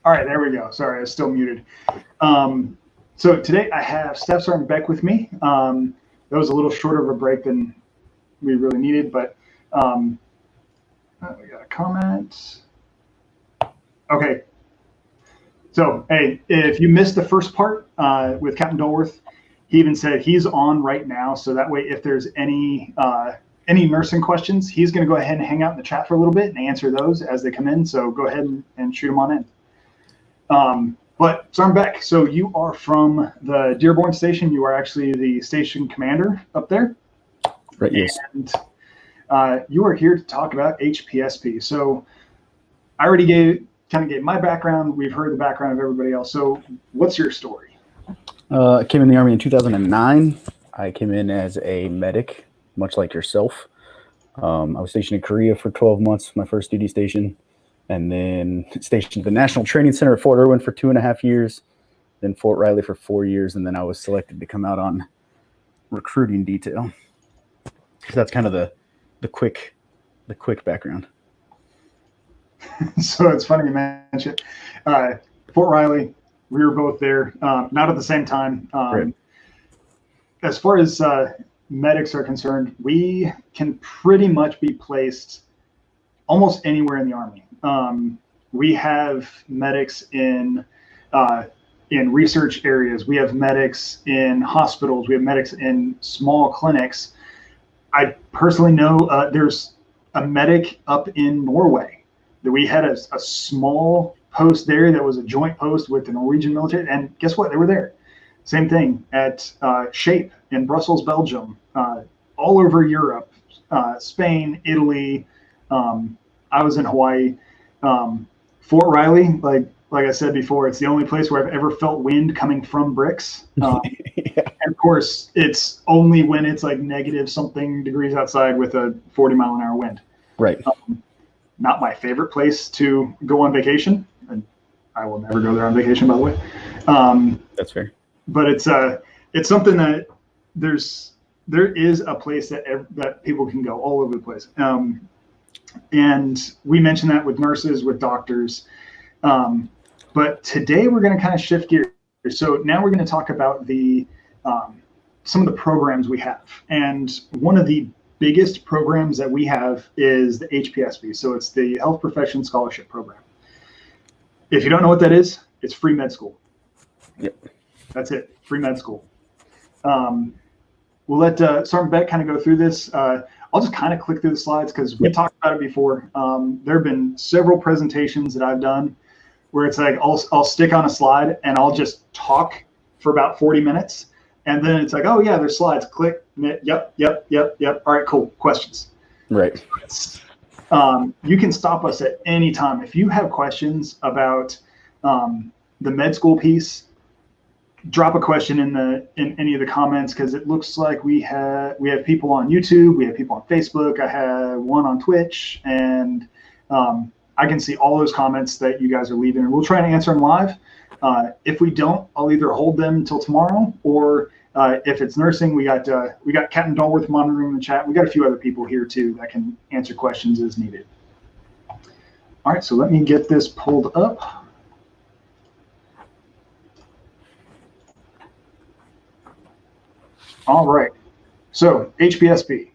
All right, there we go. Sorry, I was still muted. So today I have Staff Sergeant Beck with me. That was a little shorter of a break than we really needed, but we got a comment. Okay. So, hey, if you missed the first part with Captain Dolworth, he even said he's on right now. So that way, if there's any nursing questions, he's going to go ahead and hang out in the chat for a little bit and answer those as they come in. So go ahead and shoot them on in. But Sergeant Beck, so you are from the Dearborn Station. You are actually the station commander up there. Right, yes. And you are here to talk about HPSP. So I already kind of gave my background. We've heard the background of everybody else. So what's your story? I came in the Army in 2009. I came in as a medic, much like yourself. I was stationed in Korea for 12 months, my first duty station. And then stationed at the National Training Center at Fort Irwin for 2.5 years, then Fort Riley for 4 years, and then I was selected to come out on recruiting detail. So that's kind of the quick background. So it's funny you mentioned Fort Riley. We were both there, not at the same time. Right. As far as medics are concerned, we can pretty much be placed almost anywhere in the Army. We have medics in research areas. We have medics in hospitals. We have medics in small clinics. I personally know there's a medic up in Norway that we had a small post there that was a joint post with the Norwegian military. And guess what? They were there. Same thing at SHAPE in Brussels, Belgium, all over Europe, Spain, Italy. I was in Hawaii. Fort Riley, like I said before, it's the only place where I've ever felt wind coming from bricks. Yeah. And of course, it's only when it's like negative something degrees outside with a 40-mile-an-hour wind. Right. Not my favorite place to go on vacation, and I will never go there on vacation, by the way. That's fair. But it's something that there is a place that people can go all over the place. And we mentioned that with nurses, with doctors. But today we're going to kind of shift gears. So now we're going to talk about some of the programs we have. And one of the biggest programs that we have is the HPSP. So it's the Health Profession Scholarship Program. If you don't know what that is, it's free med school. Yep. That's it, free med school. We'll let Sergeant Beck kind of go through this. I'll just kind of click through the slides because we talked about it before. There have been several presentations that I've done where it's like I'll stick on a slide and I'll just talk for about 40 minutes. And then it's like, oh, yeah, there's slides. Click. Yep. All right, cool. Questions. Right. You can stop us at any time. If you have questions about the med school piece, drop a question in any of the comments, because it looks like we have people on YouTube, we have people on Facebook, I have one on Twitch, and I can see all those comments that you guys are leaving, and we'll try to answer them live. If we don't, I'll either hold them till tomorrow, or if it's nursing, we got Captain Dolworth monitoring the chat. We got a few other people here too that can answer questions as needed. All right, so let me get this pulled up. All right, so HPSP.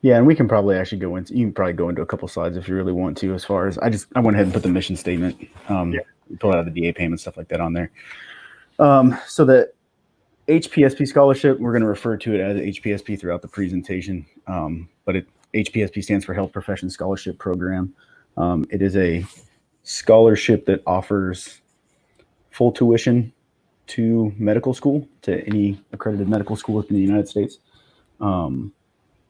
Yeah, and we can probably actually you can probably go into a couple slides if you really want to, as far as I went ahead and put the mission statement, pull out the DA payment, stuff like that on there. So the HPSP scholarship, we're going to refer to it as HPSP throughout the presentation, but HPSP stands for Health Profession Scholarship Program. It is a scholarship that offers full tuition to medical school, to any accredited medical school within the United States. And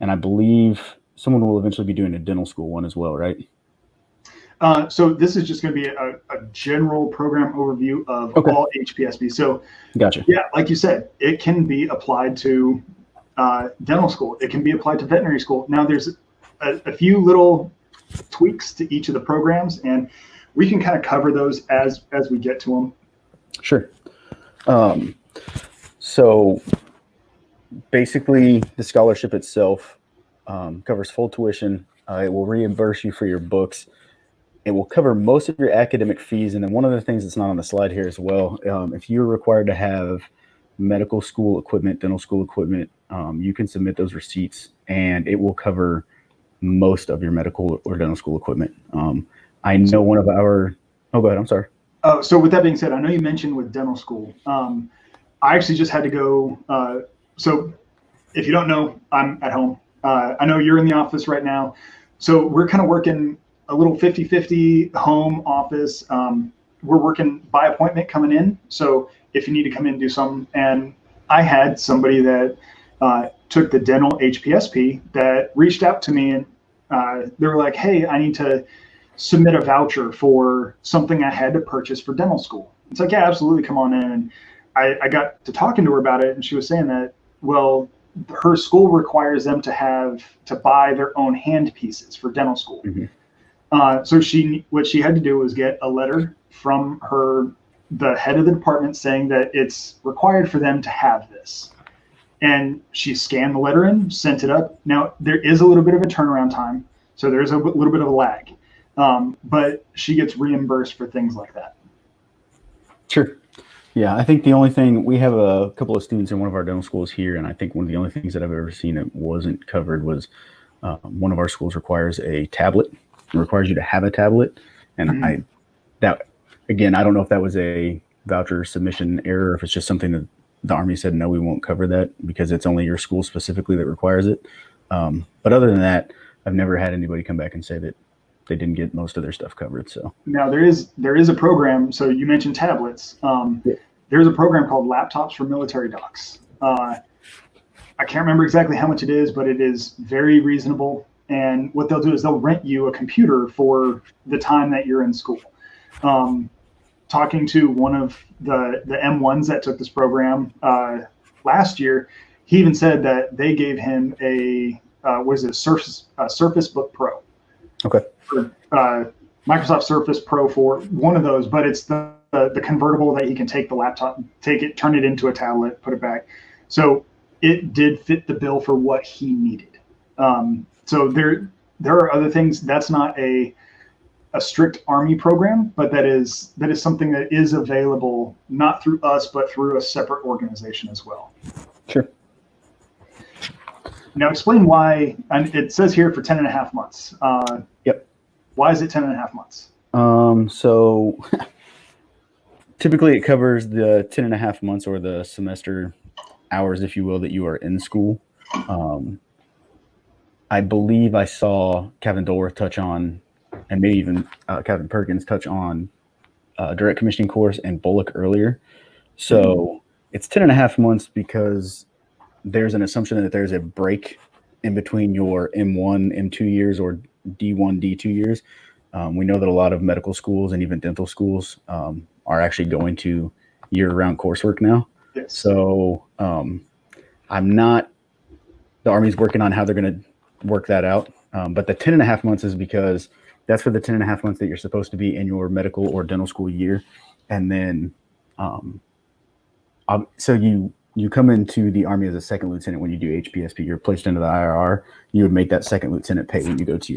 I believe someone will eventually be doing a dental school one as well, right? So this is just going to be a general program overview of all HPSP. So gotcha. Yeah, like you said, it can be applied to dental school. It can be applied to veterinary school. Now there's a few little tweaks to each of the programs, and we can kind of cover those as we get to them. Sure. So basically the scholarship itself covers full tuition. It will reimburse you for your books. it will cover most of your academic fees. And then one of the things that's not on the slide here as well, if you're required to have medical school equipment, dental school equipment, you can submit those receipts and it will cover most of your medical or dental school equipment. I know one of our, oh, go ahead, I'm sorry. So with that being said, I know you mentioned with dental school, I actually just had to go. So if you don't know, I'm at home. I know you're in the office right now. So we're kind of working a little 50-50 home office. We're working by appointment coming in. So if you need to come in and do something, and I had somebody that took the dental HPSP that reached out to me and they were like, hey, I need to submit a voucher for something I had to purchase for dental school. It's like, yeah, absolutely, come on in. And I got to talking to her about it, and she was saying that, well, her school requires them to buy their own hand pieces for dental school. Mm-hmm. So what she had to do was get a letter from the head of the department saying that it's required for them to have this. And she scanned the letter in, sent it up. Now, there is a little bit of a turnaround time, so there's a little bit of a lag. But she gets reimbursed for things like that. Sure. Yeah, I think the only thing, we have a couple of students in one of our dental schools here, and I think one of the only things that I've ever seen that wasn't covered was one of our schools requires a tablet. It requires you to have a tablet. And mm-hmm. I don't know if that was a voucher submission error, if it's just something that the Army said, no, we won't cover that because it's only your school specifically that requires it. But other than that, I've never had anybody come back and say that they didn't get most of their stuff covered. So now there is a program. So you mentioned tablets. Yeah. There's a program called Laptops for Military Docs. I can't remember exactly how much it is, but it is very reasonable. And what they'll do is they'll rent you a computer for the time that you're in school. Talking to one of the M1s that took this program last year, he even said that they gave him a Surface Book Pro. Okay. Microsoft Surface Pro for one of those, but it's the convertible that you can take the laptop, turn it into a tablet, put it back. So it did fit the bill for what he needed. So there are other things. That's not a strict Army program, but that is something that is available not through us, but through a separate organization as well. Sure. Now explain why, and it says here for 10.5 months. Yep. Why is it 10.5 months? So typically it covers the 10.5 months or the semester hours, if you will, that you are in school. I believe I saw Captain Dolworth touch on, and maybe even Captain Perkins touch on direct commissioning course and Bullock earlier. So mm-hmm. It's 10.5 months because there's an assumption that there's a break in between your M1, M2 years or D1, D2 years. We know that a lot of medical schools and even dental schools are actually going to year-round coursework now. Yes. So the Army's working on how they're going to work that out. But the 10.5 months is because that's for the 10.5 months that you're supposed to be in your medical or dental school year. And then, so you come into the Army as a second lieutenant when you do HPSP. You're placed into the IRR. You would make that second lieutenant pay when you go to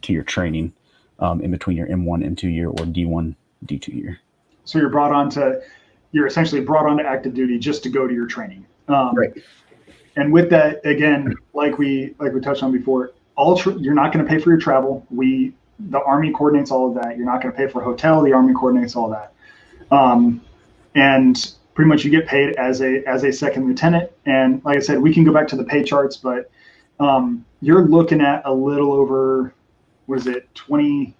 your training in between your M1, M2 year or D1, D2 year. So you're essentially brought onto active duty just to go to your training. Right. And with that, again, like we touched on before, you're not going to pay for your travel. The Army coordinates all of that. You're not going to pay for a hotel. The Army coordinates all that. And pretty much you get paid as a second lieutenant. And like I said, we can go back to the pay charts, but you're looking at a little over, what is it, 20?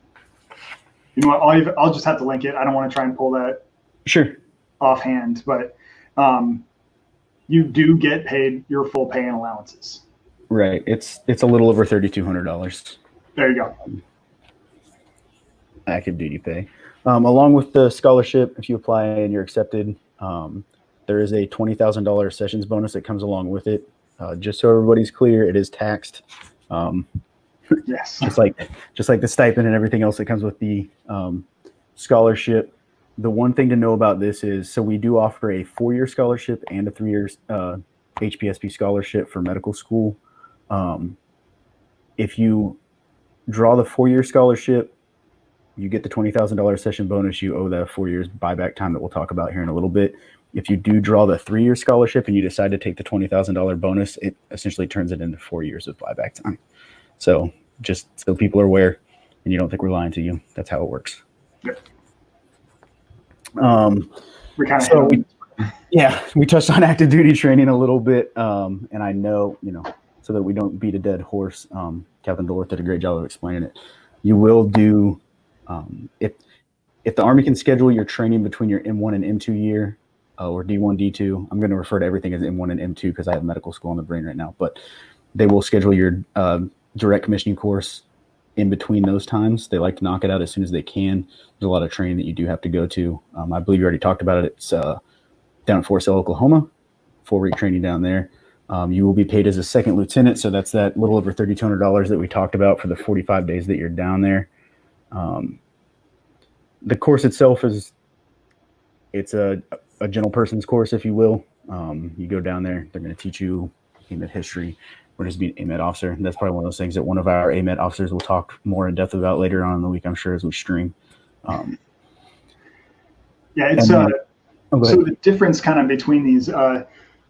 You know what? I'll just have to link it. I don't want to try and pull that sure offhand, but you do get paid your full pay and allowances. Right. It's a little over $3,200. There you go. Active duty pay. Along with the scholarship, if you apply and you're accepted, there is a $20,000 sessions bonus that comes along with it. Just so everybody's clear, it is taxed. Yes. Just like the stipend and everything else that comes with the scholarship. The one thing to know about this is, so we do offer a 4-year scholarship and a 3-year HPSP scholarship for medical school. If you draw the 4-year scholarship, You get the $20,000 session bonus. You owe that 4 years buyback time that we'll talk about here in a little bit. If you do draw the 3-year scholarship and you decide to take the $20,000 bonus, it essentially turns it into 4 years of buyback time. So just so people are aware and you don't think we're lying to you, that's how it works. Yep. We touched on active duty training a little bit. And I know, so that we don't beat a dead horse, Captain Dorth did a great job of explaining it. You will do, if the Army can schedule your training between your M1 and M2 year, or D1, D2, I'm going to refer to everything as M1 and M2 because I have medical school on the brain right now, but they will schedule your direct commissioning course in between those times. They like to knock it out as soon as they can. There's a lot of training that you do have to go to. I believe you already talked about it. It's down at Fort Sill, Oklahoma, 4-week training down there. You will be paid as a second lieutenant, so that's that little over $3,200 that we talked about for the 45 days that you're down there. The course itself it's a general person's course, if you will. You go down there, they're going to teach you AMED history, what it is to be an AMED officer. And that's probably one of those things that one of our AMED officers will talk more in depth about later on in the week, I'm sure, as we stream. It's so the difference kind of between these,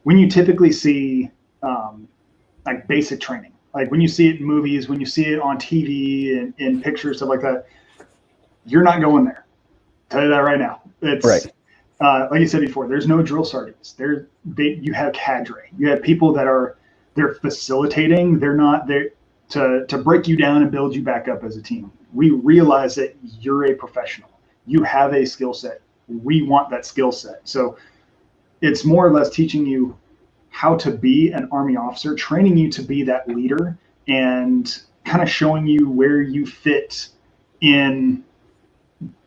when you typically see like basic training, like when you see it in movies, when you see it on TV and in pictures, stuff like that, you're not going there. Tell you that right now. It's right. Like you said before, there's no drill sergeants. You have cadre. You have people that they're facilitating. They're not there to break you down and build you back up as a team. We realize that you're a professional. You have a skill set. We want that skill set. So it's more or less teaching you how to be an Army officer, training you to be that leader, and kind of showing you where you fit in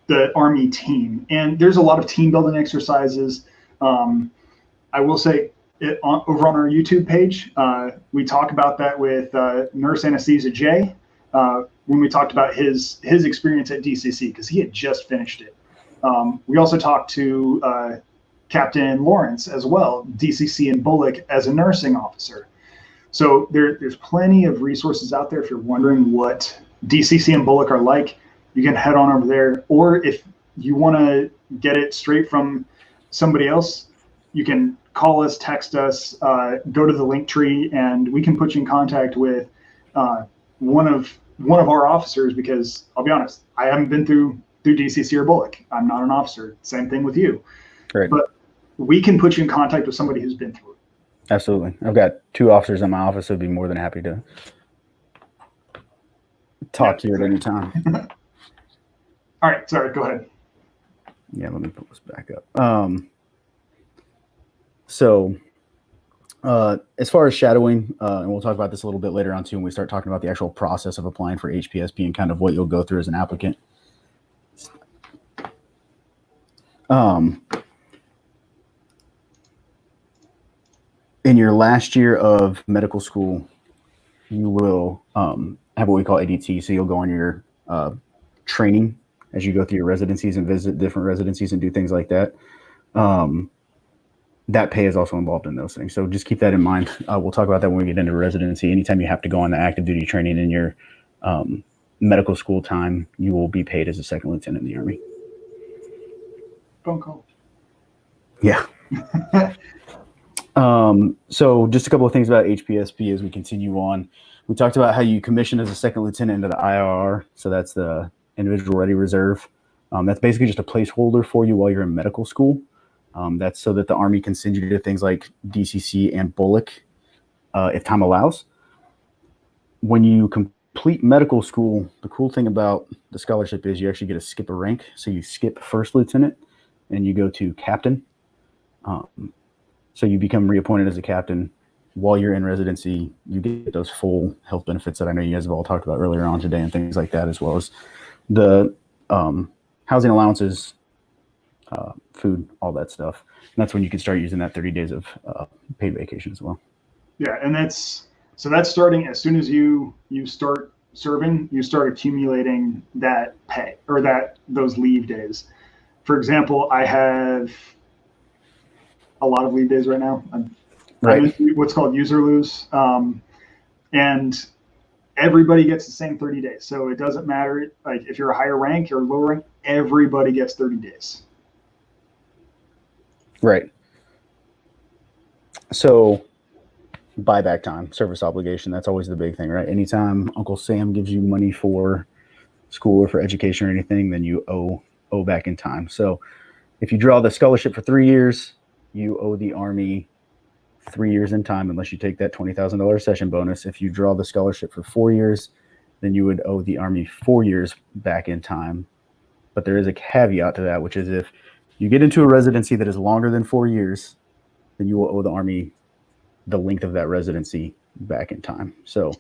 the Army team. And there's a lot of team building exercises. I will say over on our YouTube page, we talk about that with Nurse Anesthesia Jay when we talked about his experience at DCC, because he had just finished it. We also talked to Captain Lawrence as well, DCC in Bullock as a nursing officer. So there's plenty of resources out there if you're wondering what DCC and Bullock are like. You can head on over there, or if you want to get it straight from somebody else, you can call us, text us, go to the link tree, and we can put you in contact with one of our officers, because I'll be honest, I haven't been through DCC or Bullock. I'm not an officer. Same thing with you. Right. But we can put you in contact with somebody who's been through it. Absolutely. I've got 2 officers in my office who'd be more than happy to talk to you at any time. All right. Sorry. Go ahead. Yeah, let me pull this back up. So as far as shadowing, and we'll talk about this a little bit later on too when we start talking about the actual process of applying for HPSP and kind of what you'll go through as an applicant. In your last year of medical school, you will have what we call ADT. So you'll go on your training as you go through your residencies and visit different residencies and do things like that. That pay is also involved in those things. So just keep that in mind. We'll talk about that when we get into residency. Anytime you have to go on the active duty training in your medical school time, you will be paid as a second lieutenant in the Army. Phone call. Yeah. So just a couple of things about HPSP as we continue on. We talked about how you commission as a second lieutenant into the IRR. So that's the Individual Ready Reserve. That's basically just a placeholder for you while you're in medical school. That's so that the Army can send you to things like DCC and Bullock if time allows. When you complete medical school, the cool thing about the scholarship is you actually get to skip a rank. So you skip first lieutenant and you go to captain. So you become reappointed as a captain while you're in residency. You get those full health benefits that I know you guys have all talked about earlier on today and things like that, as well as the housing allowances, food, all that stuff. And that's when you can start using that 30 days of paid vacation as well. Yeah, and that's starting as soon as you start serving, you start accumulating that pay or those leave days. For example, I have a lot of leave days right now. I'm in what's called user lose. And everybody gets the same 30 days. So it doesn't matter, like if you're a higher rank or lower rank, everybody gets 30 days. Right. So buyback time, service obligation, that's always the big thing, right? Anytime Uncle Sam gives you money for school or for education or anything, then you owe back in time. So if you draw the scholarship for 3 years, you owe the Army 3 years in time, unless you take that $20,000 session bonus. If you draw the scholarship for 4 years, then you would owe the Army 4 years back in time. But there is a caveat to that, which is if you get into a residency that is longer than 4 years, then you will owe the Army the length of that residency back in time. So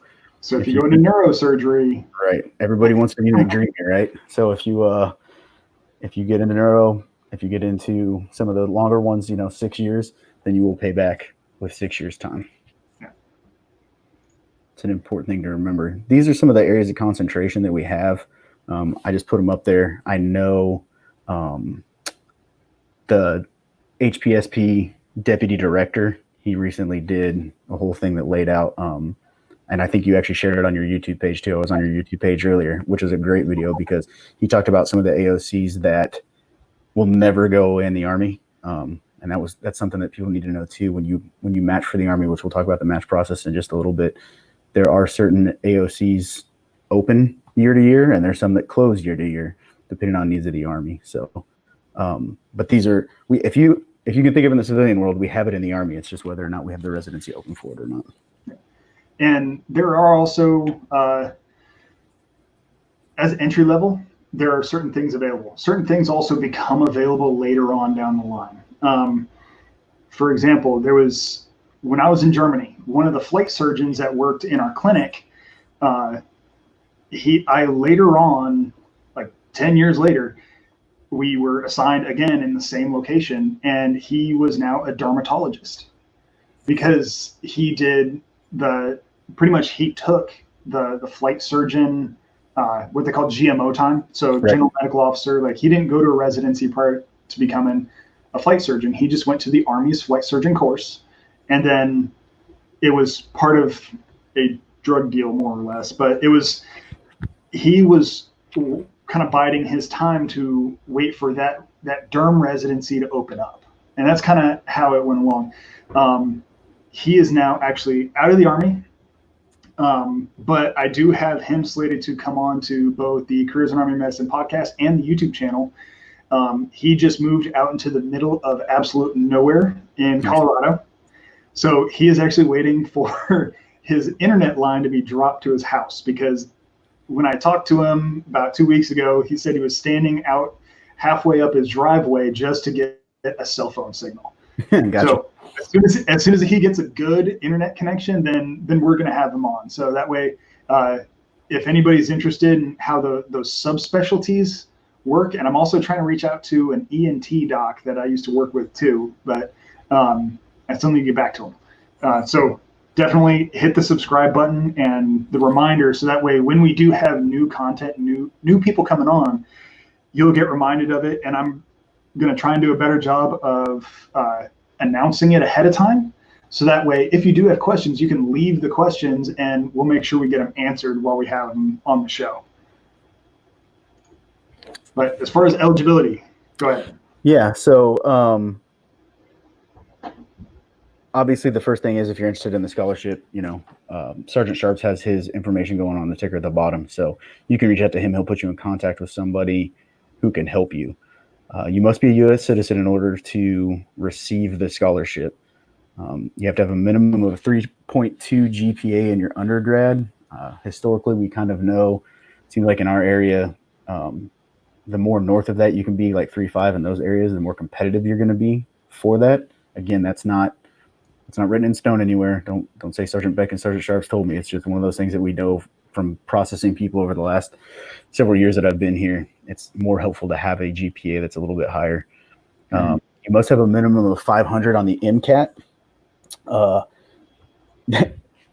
if you go into neurosurgery, right, everybody wants to be McDreamy, right? So if you get into neuro, if you get into some of the longer ones, 6 years, then you will pay back with 6 years time. Yeah. It's an important thing to remember. These are some of the areas of concentration that we have. I just put them up there. I know the HPSP deputy director, he recently did a whole thing that laid out, and I think you actually shared it on your YouTube page too. I was on your YouTube page earlier, which is a great video because he talked about some of the AOCs that will never go in the Army. And that's something that people need to know too. When you match for the Army, which we'll talk about the match process in just a little bit, there are certain AOCs open year to year, and there's some that close year to year, depending on needs of the Army. So, but these are if you can think of it in the civilian world, we have it in the Army. It's just whether or not we have the residency open for it or not. And there are also, as entry level, there are certain things available. Certain things also become available later on down the line. For example, when I was in Germany, one of the flight surgeons that worked in our clinic, I later on, like 10 years later, we were assigned again in the same location, and he was now a dermatologist because he did he took the flight surgeon, what they call GMO time. So right. General medical officer, like he didn't go to a residency prior to becoming a flight surgeon. He just went to the Army's flight surgeon course. And then it was part of a drug deal, more or less, but he was kind of biding his time to wait for that derm residency to open up. And that's kind of how it went along. He is now actually out of the Army. But I do have him slated to come on to both the Careers in Army Medicine podcast and the YouTube channel. He just moved out into the middle of absolute nowhere in Colorado. So he is actually waiting for his internet line to be dropped to his house, because when I talked to him about 2 weeks ago, he said he was standing out halfway up his driveway just to get a cell phone signal. Gotcha. So as soon as he gets a good internet connection, then we're going to have him on. So that way, if anybody's interested in how those subspecialties work, and I'm also trying to reach out to an ENT doc that I used to work with too, but I still need to get back to him. So definitely hit the subscribe button and the reminder, so that way when we do have new content, new people coming on, you'll get reminded of it. And I'm going to try and do a better job of announcing it ahead of time, so that way if you do have questions, you can leave the questions and we'll make sure we get them answered while we have them on the show. But as far as eligibility, go ahead. Yeah, so obviously the first thing is, if you're interested in the scholarship, Sergeant Sharps has his information going on the ticker at the bottom, so you can reach out to him. He'll put you in contact with somebody who can help you. You must be a U.S. citizen in order to receive the scholarship. You have to have a minimum of 3.2 GPA in your undergrad. Historically, we kind of know, it seems like in our area, the more north of that you can be, like 3.5 in those areas, the more competitive you're going to be for that. Again, it's not written in stone anywhere. Don't say Sergeant Beck and Sergeant Sharps told me. It's just one of those things that we know from processing people over the last several years that I've been here. It's more helpful to have a GPA that's a little bit higher. You must have a minimum of 500 on the MCAT. And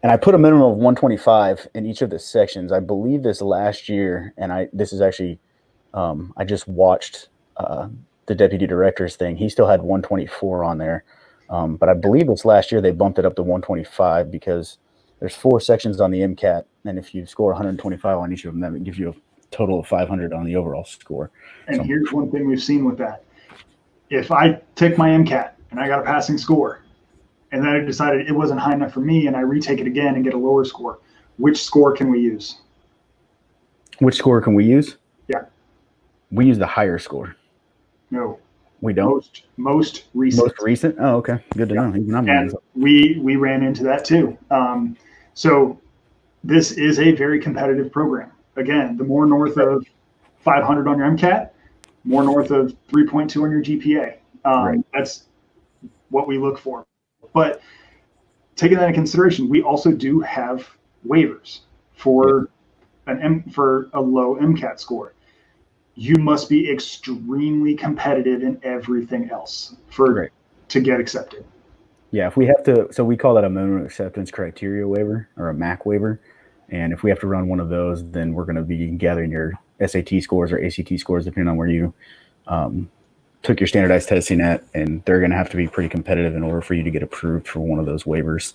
I put a minimum of 125 in each of the sections. I believe this last year, and this is actually, I just watched the deputy director's thing. He still had 124 on there. But I believe this last year they bumped it up to 125 because there's 4 sections on the MCAT, and if you score 125 on each of them, that gives you a total of 500 on the overall score. And here's one thing we've seen with that. If I take my MCAT and I got a passing score, and then I decided it wasn't high enough for me, and I retake it again and get a lower score, which score can we use? Which score can we use? Yeah. We use the higher score. No. We don't? Most recent. Most recent? Oh, okay. Good to know. And we ran into that too. So this is a very competitive program. Again, the more north of 500 on your MCAT, more north of 3.2 on your GPA. That's what we look for. But taking that into consideration, we also do have waivers for for a low MCAT score. You must be extremely competitive in everything else to get accepted. Yeah, if we have to, so we call that a minimum acceptance criteria waiver or a MAC waiver. And if we have to run one of those, then we're going to be gathering your SAT scores or ACT scores, depending on where you took your standardized testing at, and they're going to have to be pretty competitive in order for you to get approved for one of those waivers.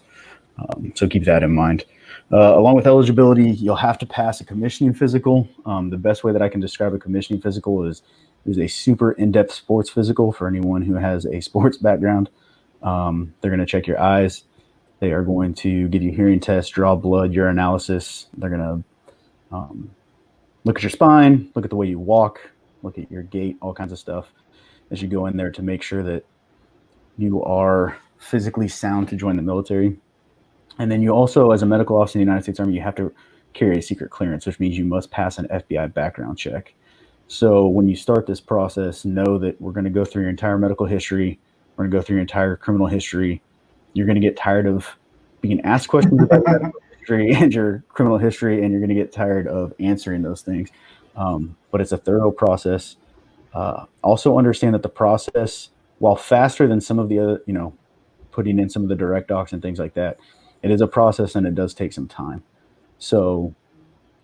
So keep that in mind. Along with eligibility, you'll have to pass a commissioning physical. The best way that I can describe a commissioning physical is a super in-depth sports physical for anyone who has a sports background. They're going to check your eyes. They are going to give you hearing tests, draw blood, urinalysis. They're going to look at your spine, look at the way you walk, look at your gait, all kinds of stuff as you go in there to make sure that you are physically sound to join the military. And then you also, as a medical officer in the United States Army, you have to carry a secret clearance, which means you must pass an FBI background check. So when you start this process, know that we're going to go through your entire medical history. We're going to go through your entire criminal history. You're going to get tired of being asked questions about your medical history and your criminal history, and you're going to get tired of answering those things. But it's a thorough process. Also understand that the process, while faster than some of the other, putting in some of the direct docs and things like that, it is a process and it does take some time. So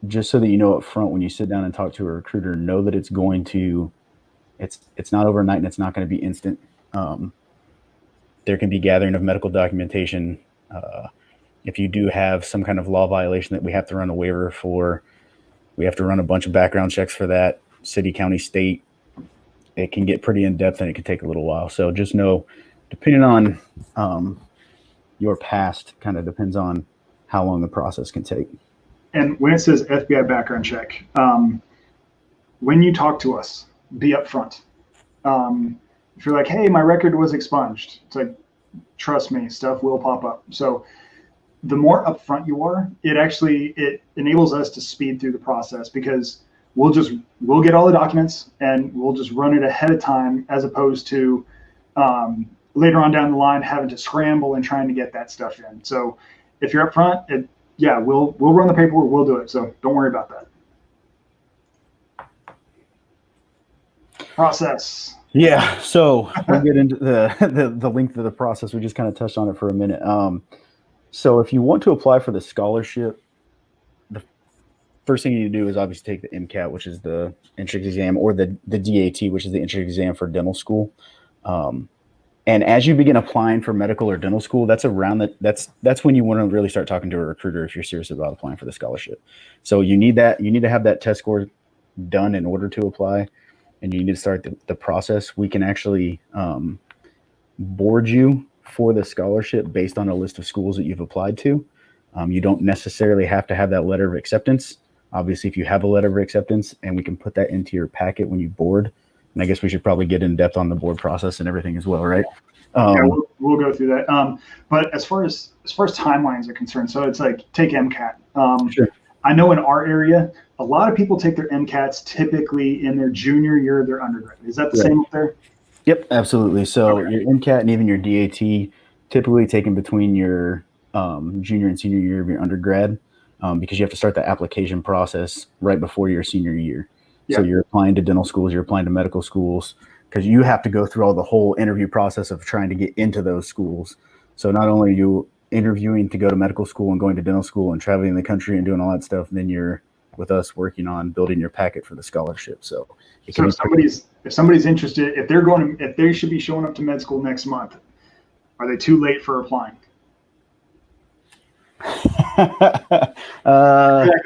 just so that you know up front, when you sit down and talk to a recruiter, know that it's not overnight and it's not going to be instant. There can be gathering of medical documentation. If you do have some kind of law violation that we have to run a waiver for, we have to run a bunch of background checks for that, city, county, state. It can get pretty in-depth and it can take a little while. So just know, depending on your past, kind of depends on how long the process can take. And when it says FBI background check, when you talk to us, be upfront. If you're like, hey, my record was expunged, it's like, trust me, stuff will pop up. So the more upfront you are, it enables us to speed through the process, because we'll get all the documents and we'll just run it ahead of time, as opposed to later on down the line having to scramble and trying to get that stuff in. So if you're upfront, we'll run the paperwork, we'll do it. So don't worry about that. Process. Yeah, so we'll get into the length of the process. We just kind of touched on it for a minute. So if you want to apply for the scholarship, the first thing you need to do is obviously take the MCAT, which is the entrance exam, or the DAT, which is the entrance exam for dental school. And as you begin applying for medical or dental school, that's when you want to really start talking to a recruiter if you're serious about applying for the scholarship. So you need to have that test score done in order to apply, and you need to start the process. We can actually board you for the scholarship based on a list of schools that you've applied to. You don't necessarily have to have that letter of acceptance. Obviously, if you have a letter of acceptance, and we can put that into your packet when you board. And I guess we should probably get in depth on the board process and everything as well, right? We'll go through that. But as far as timelines are concerned, so it's like, take MCAT. Sure. I know in our area, a lot of people take their MCATs typically in their junior year of their undergrad. Is that the same up there? Yep, absolutely. So your MCAT and even your DAT typically taken between your junior and senior year of your undergrad, because you have to start the application process right before your senior year. Yeah. So you're applying to dental schools, you're applying to medical schools, because you have to go through all the whole interview process of trying to get into those schools. So not only are you interviewing to go to medical school and going to dental school and traveling the country and doing all that stuff, and then you're with us working on building your packet for the scholarship. So if somebody's interested, if they should be showing up to med school next month, are they too late for applying?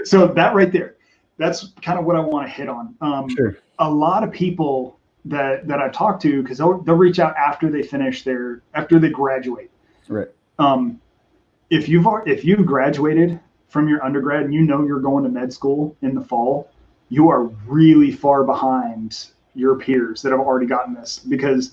So that right there, that's kind of what I want to hit on. Sure. A lot of people that I've talked to, because they'll reach out after they finish after they graduate. Right. If you've graduated from your undergrad and you know you're going to med school in the fall, you are really far behind your peers that have already gotten this, because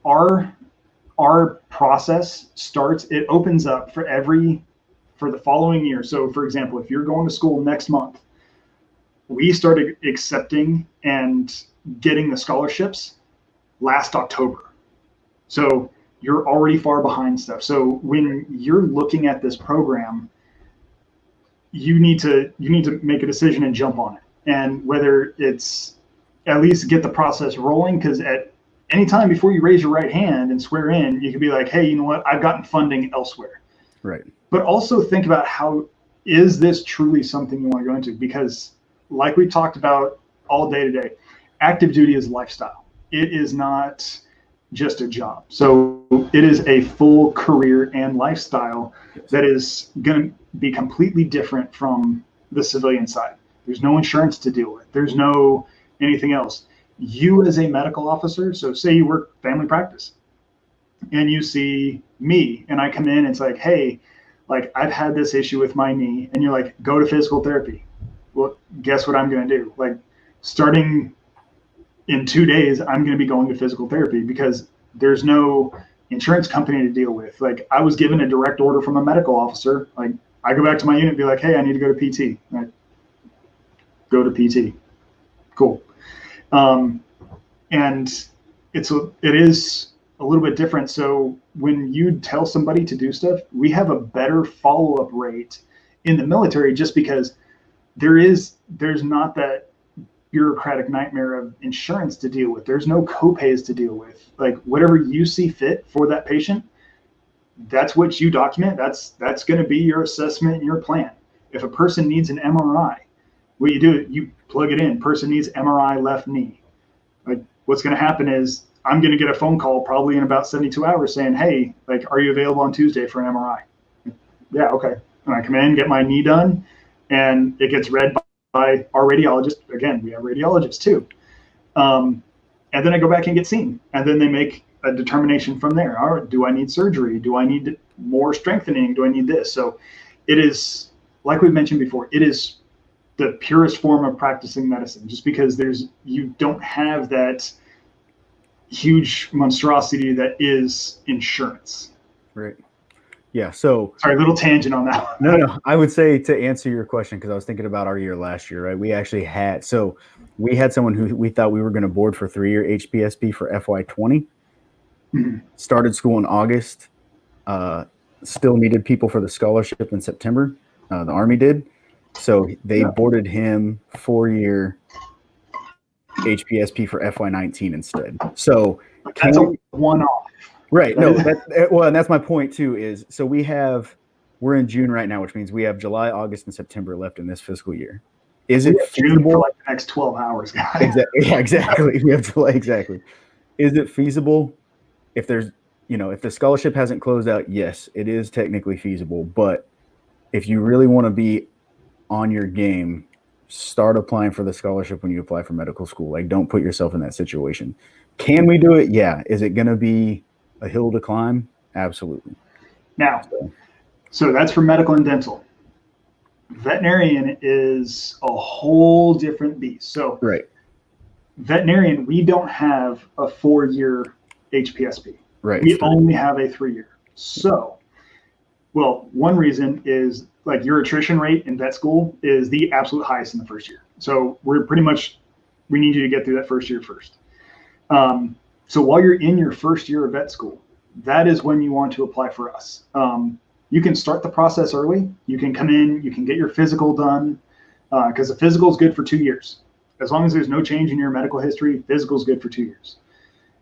our process starts, it opens up for the following year. So for example, if you're going to school next month, we started accepting and getting the scholarships last October. So you're already far behind stuff. So when you're looking at this program, you need to make a decision and jump on it. And whether it's at least get the process rolling, because at any time before you raise your right hand and swear in, you could be like, hey, you know what? I've gotten funding elsewhere. Right. But also think about, how is this truly something you want to go into? Because like we talked about all day today, active duty is lifestyle. It is not just a job. So it is a full career and lifestyle that is going to be completely different from the civilian side. There's no insurance to deal with. There's no anything else. You as a medical officer, so say you work family practice and you see me and I come in and it's like, hey, like I've had this issue with my knee, and you're like, go to physical therapy. Well, guess what I'm going to do? Like starting in 2 days, I'm going to be going to physical therapy because there's no insurance company to deal with. Like I was given a direct order from a medical officer. Like I go back to my unit and be like, hey, I need to go to PT. I go to PT. Cool. And it is a little bit different. So when you tell somebody to do stuff, we have a better follow-up rate in the military, just because there's not that bureaucratic nightmare of insurance to deal with. There's no copays to deal with. Like whatever you see fit for that patient, that's what you document. That's going to be your assessment and your plan. If a person needs an MRI, what you do, you plug it in. Person needs MRI left knee. Like what's going to happen is I'm going to get a phone call probably in about 72 hours saying, hey, like, are you available on Tuesday for an MRI? Yeah, okay. And I come in, get my knee done, and it gets read by our radiologist. Again, we have radiologists too. And then I go back and get seen. And then they make a determination from there. All right, do I need surgery? Do I need more strengthening? Do I need this? So it is, like we mentioned before, it is the purest form of practicing medicine, just because you don't have that huge monstrosity that is insurance. Right. Yeah. So sorry, a little tangent on that. No. I would say, to answer your question, because I was thinking about our year last year, right? We had someone who we thought we were going to board for 3-year HPSP for FY20. Mm-hmm. Started school in August. Still needed people for the scholarship in September. The Army did. So they boarded him 4-year HPSP for FY19 instead. So that's a one-off. Right. No, and that's my point too, is so we're in June right now, which means we have July, August, and September left in this fiscal year. Is it June for like the next 12 hours, guys? Exactly. Yeah, exactly. We have July. Exactly. Is it feasible? If there's, if the scholarship hasn't closed out, yes, it is technically feasible. But if you really want to be on your game, start applying for the scholarship when you apply for medical school. Like, don't put yourself in that situation. Can we do it? Yeah. Is it going to be a hill to climb? Absolutely. Now, so that's for medical and dental. Veterinarian is a whole different beast. So right. Veterinarian, we don't have a 4-year HPSP. Right. We only have a 3-year. So, well, one reason is like your attrition rate in vet school is the absolute highest in the first year. So we need you to get through that first year first. So while you're in your first year of vet school, that is when you want to apply for us. You can start the process early. You can come in, you can get your physical done, because the physical is good for 2 years. As long as there's no change in your medical history, physical is good for 2 years.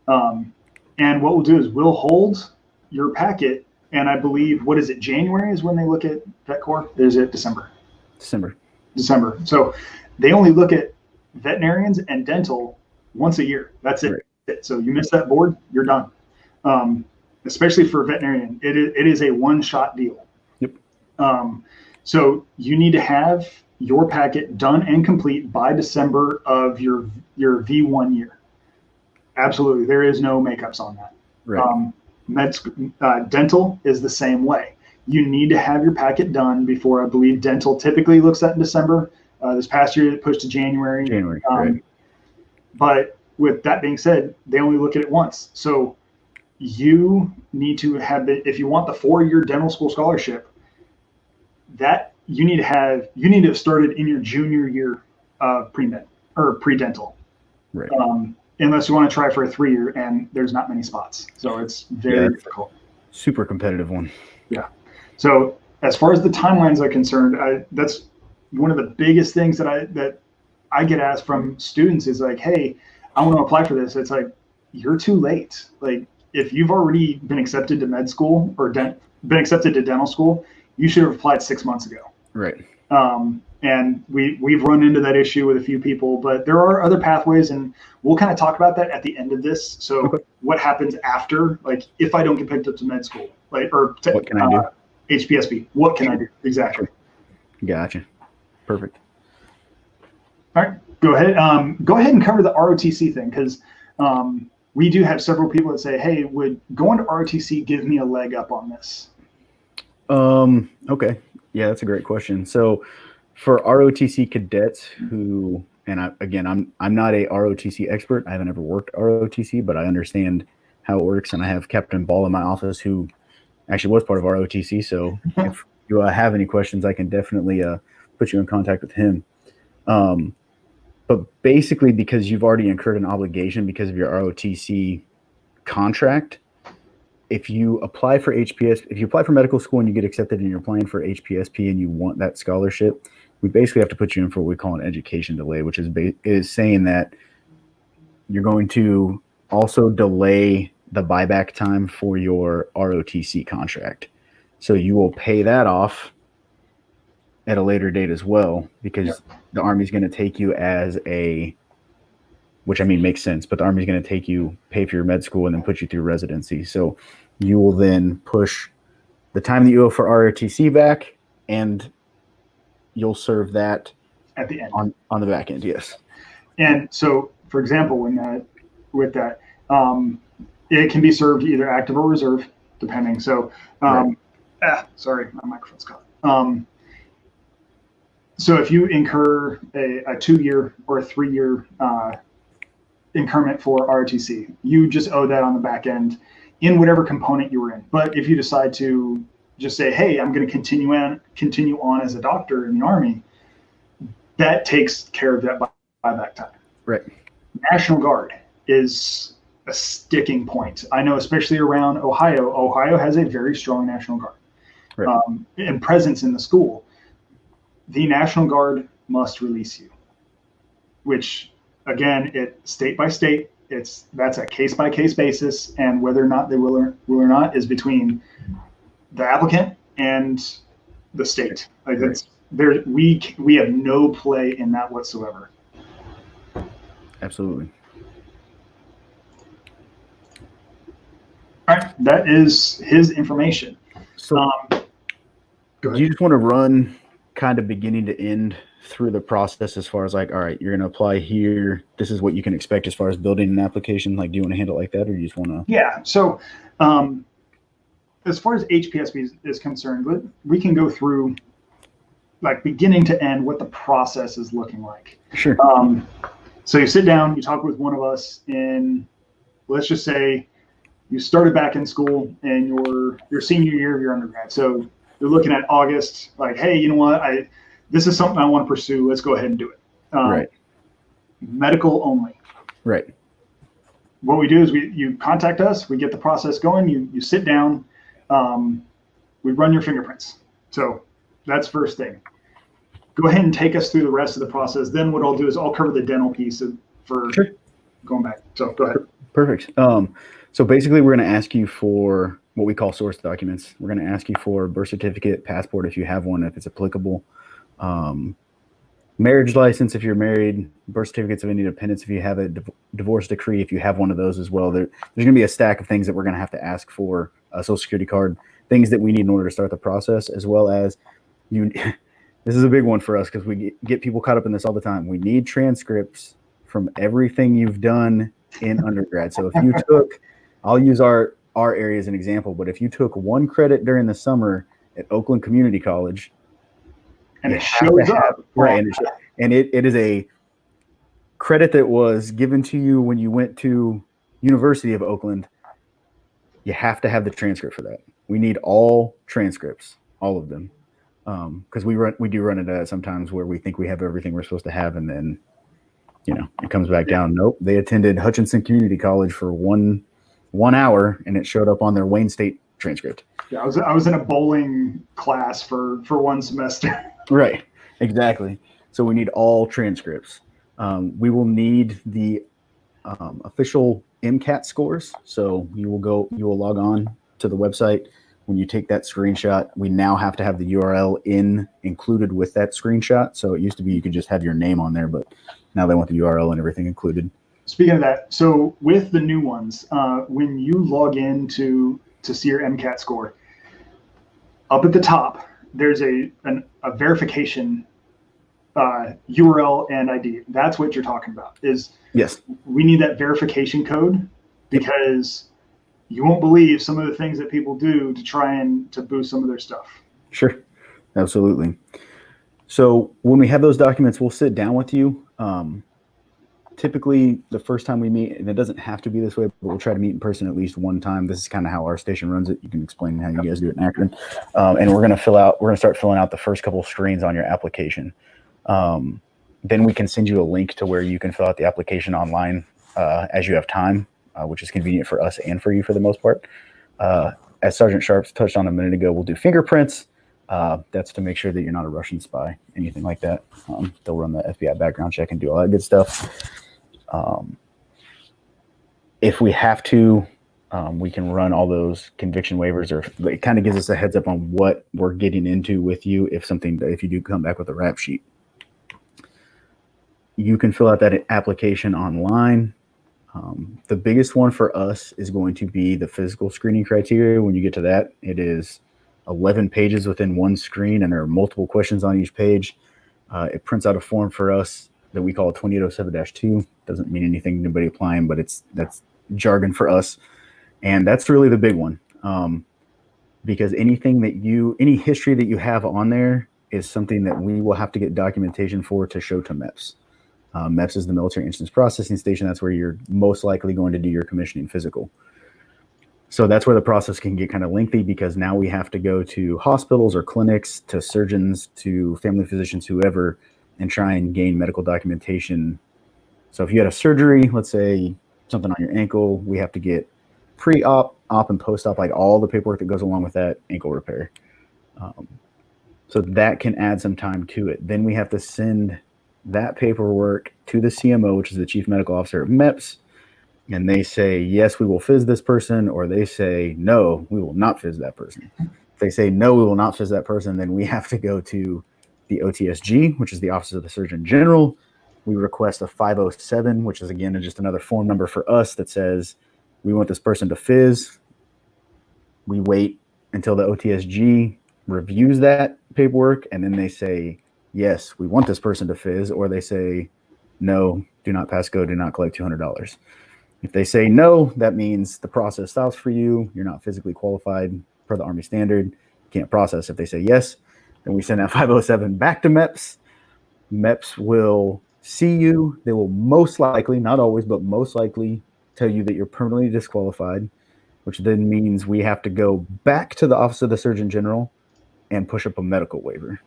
And what we'll do is we'll hold your packet, and I believe, what is it, January is when they look at vet corps? Is it December? December. So they only look at veterinarians and dental once a year. That's it. Right. So you miss that board, you're done. Especially for a veterinarian, it is a one-shot deal. So you need to have your packet done and complete by December of your V1 year. Absolutely, there is no makeups on that. Right. Dental is the same way. You need to have your packet done before, I believe, dental typically looks at in December. This past year, it pushed to January. Right. But with that being said, they only look at it once. So you need to have if you want the 4-year dental school scholarship, that you need to have started in your junior year of pre-med or pre-dental. Right. Unless you want to try for a 3-year, and there's not many spots. So it's very difficult. Super competitive one. Yeah. So as far as the timelines are concerned, that's one of the biggest things that I get asked from students is like, hey, I want to apply for this. It's like, you're too late. Like, if you've already been accepted to med school or been accepted to dental school, you should have applied 6 months ago. Right. And we've run into that issue with a few people, but there are other pathways, and we'll kind of talk about that at the end of this. So what happens after, like, if I don't get picked up to med school, like, or what can I do? HPSP, what can I do? Exactly. Gotcha. Perfect. All right, go ahead. Go ahead and cover the ROTC thing, because we do have several people that say, hey, would going to ROTC give me a leg up on this? Okay. Yeah, that's a great question. So for ROTC cadets who, and I'm not a ROTC expert. I haven't ever worked ROTC, but I understand how it works. And I have Captain Ball in my office who actually was part of ROTC. So if you have any questions, I can definitely put you in contact with him. But basically, because you've already incurred an obligation because of your ROTC contract, if you apply for medical school and you get accepted and you're applying for HPSP and you want that scholarship, we basically have to put you in for what we call an education delay, which is saying that you're going to also delay the buyback time for your ROTC contract. So you will pay that off at a later date as well, because the Army's going to take you as which I mean makes sense, but the Army's going to pay for your med school and then put you through residency. So you will then push the time that you owe for ROTC back, and you'll serve that at the end on the back end. Yes. And so, for example, it can be served either active or reserve, depending. So, sorry, my microphone's caught. So if you incur a 2-year or a 3-year increment for ROTC, you just owe that on the back end in whatever component you were in. But if you decide to just say, hey, I'm going to continue on as a doctor in the Army, that takes care of that buyback time. Right. National Guard is a sticking point. I know, especially around Ohio. Ohio has a very strong National Guard and presence in the school. The National Guard must release you, which, again, state by state, that's a case by case basis, and whether or not they will or not is between the applicant and the state. Like we have no play in that whatsoever. Absolutely. All right, that is his information. So, do you just want to run kind of beginning to end through the process as far as like, all right, you're going to apply here, this is what you can expect as far as building an application? Like, do you want to handle it like that, or do you just want to? Yeah. So as far as HPSP is concerned, we can go through like beginning to end what the process is looking like. Sure. So you sit down, you talk with one of us in, let's just say you started back in school in your senior year of your undergrad. So you're looking at August, like, hey, you know what? This is something I want to pursue. Let's go ahead and do it. Right. Medical only. Right. What we do is you contact us. We get the process going. You sit down. We run your fingerprints. So that's first thing. Go ahead and take us through the rest of the process. Then what I'll do is I'll cover the dental piece for going back. So go ahead. Perfect. So basically, we're going to ask you for what we call source documents. We're going to ask you for birth certificate, passport if you have one, if it's applicable, marriage license if you're married, birth certificates of any dependents if you have a divorce decree if you have one of those as well. There's going to be a stack of things that we're going to have to ask for, a social security card, things that we need in order to start the process, as well as This is a big one for us because we get people caught up in this all the time. We need transcripts from everything you've done in undergrad. So if you took, I'll use our area as an example, but if you took 1 credit during the summer at Oakland Community College, and it shows up, right? And it is a credit that was given to you when you went to University of Oakland. You have to have the transcript for that. We need all transcripts, all of them. Because we do run into that sometimes where we think we have everything we're supposed to have, and then it comes back down. Nope, they attended Hutchinson Community College for one hour, and it showed up on their Wayne State transcript. Yeah, I was in a bowling class for 1 semester. Right, exactly. So we need all transcripts. We will need the official MCAT scores. So you will log on to the website. When you take that screenshot, we now have to have the URL included with that screenshot. So it used to be you could just have your name on there, but now they want the URL and everything included. Speaking of that, so with the new ones, when you log in to see your MCAT score, up at the top, there's a verification URL and ID. That's what you're talking about. Yes. We need that verification code because you won't believe some of the things that people do to try and to boost some of their stuff. Sure. Absolutely. So when we have those documents, we'll sit down with you. Typically, the first time we meet, and it doesn't have to be this way, but we'll try to meet in person at least one time. This is kind of how our station runs it. You can explain how you guys do it in Akron. And we're going to start filling out the first couple of screens on your application. Then we can send you a link to where you can fill out the application online as you have time, which is convenient for us and for you for the most part. As Sergeant Sharps touched on a minute ago, we'll do fingerprints. That's to make sure that you're not a Russian spy, anything like that. They'll run the FBI background check and do all that good stuff. If we have to, we can run all those conviction waivers, or it kind of gives us a heads up on what we're getting into with you if you do come back with a rap sheet. You can fill out that application online. The biggest one for us is going to be the physical screening criteria. When you get to that, it is 11 pages within one screen, and there are multiple questions on each page. It prints out a form for us that we call 2807-2. Doesn't mean anything to anybody applying, but that's jargon for us. And that's really the big one. Because any history that you have on there is something that we will have to get documentation for to show to MEPS. MEPS is the Military Instance Processing Station. That's where you're most likely going to do your commissioning physical. So that's where the process can get kind of lengthy, because now we have to go to hospitals or clinics, to surgeons, to family physicians, whoever, and try and gain medical documentation. So if you had a surgery, let's say something on your ankle, we have to get pre-op, op, and post-op, like all the paperwork that goes along with that ankle repair. So that can add some time to it. Then we have to send that paperwork to the CMO, which is the Chief Medical Officer at MEPS, and they say, yes, we will phys this person, or they say, no, we will not phys that person. If they say, no, we will not phys that person, then we have to go to the OTSG, which is the Office of the Surgeon General. We request a 507, which is, again, just another form number for us that says we want this person to phys. We wait until the OTSG reviews that paperwork, and then they say, yes, we want this person to phys, or they say, no, do not pass go, do not collect $200. If they say no, that means the process stops for you. You're not physically qualified per the Army standard. You can't process. If they say yes, then we send that 507 back to MEPS. MEPS will see you. They will most likely, not always, but most likely tell you that you're permanently disqualified, which then means we have to go back to the Office of the Surgeon General and push up a medical waiver.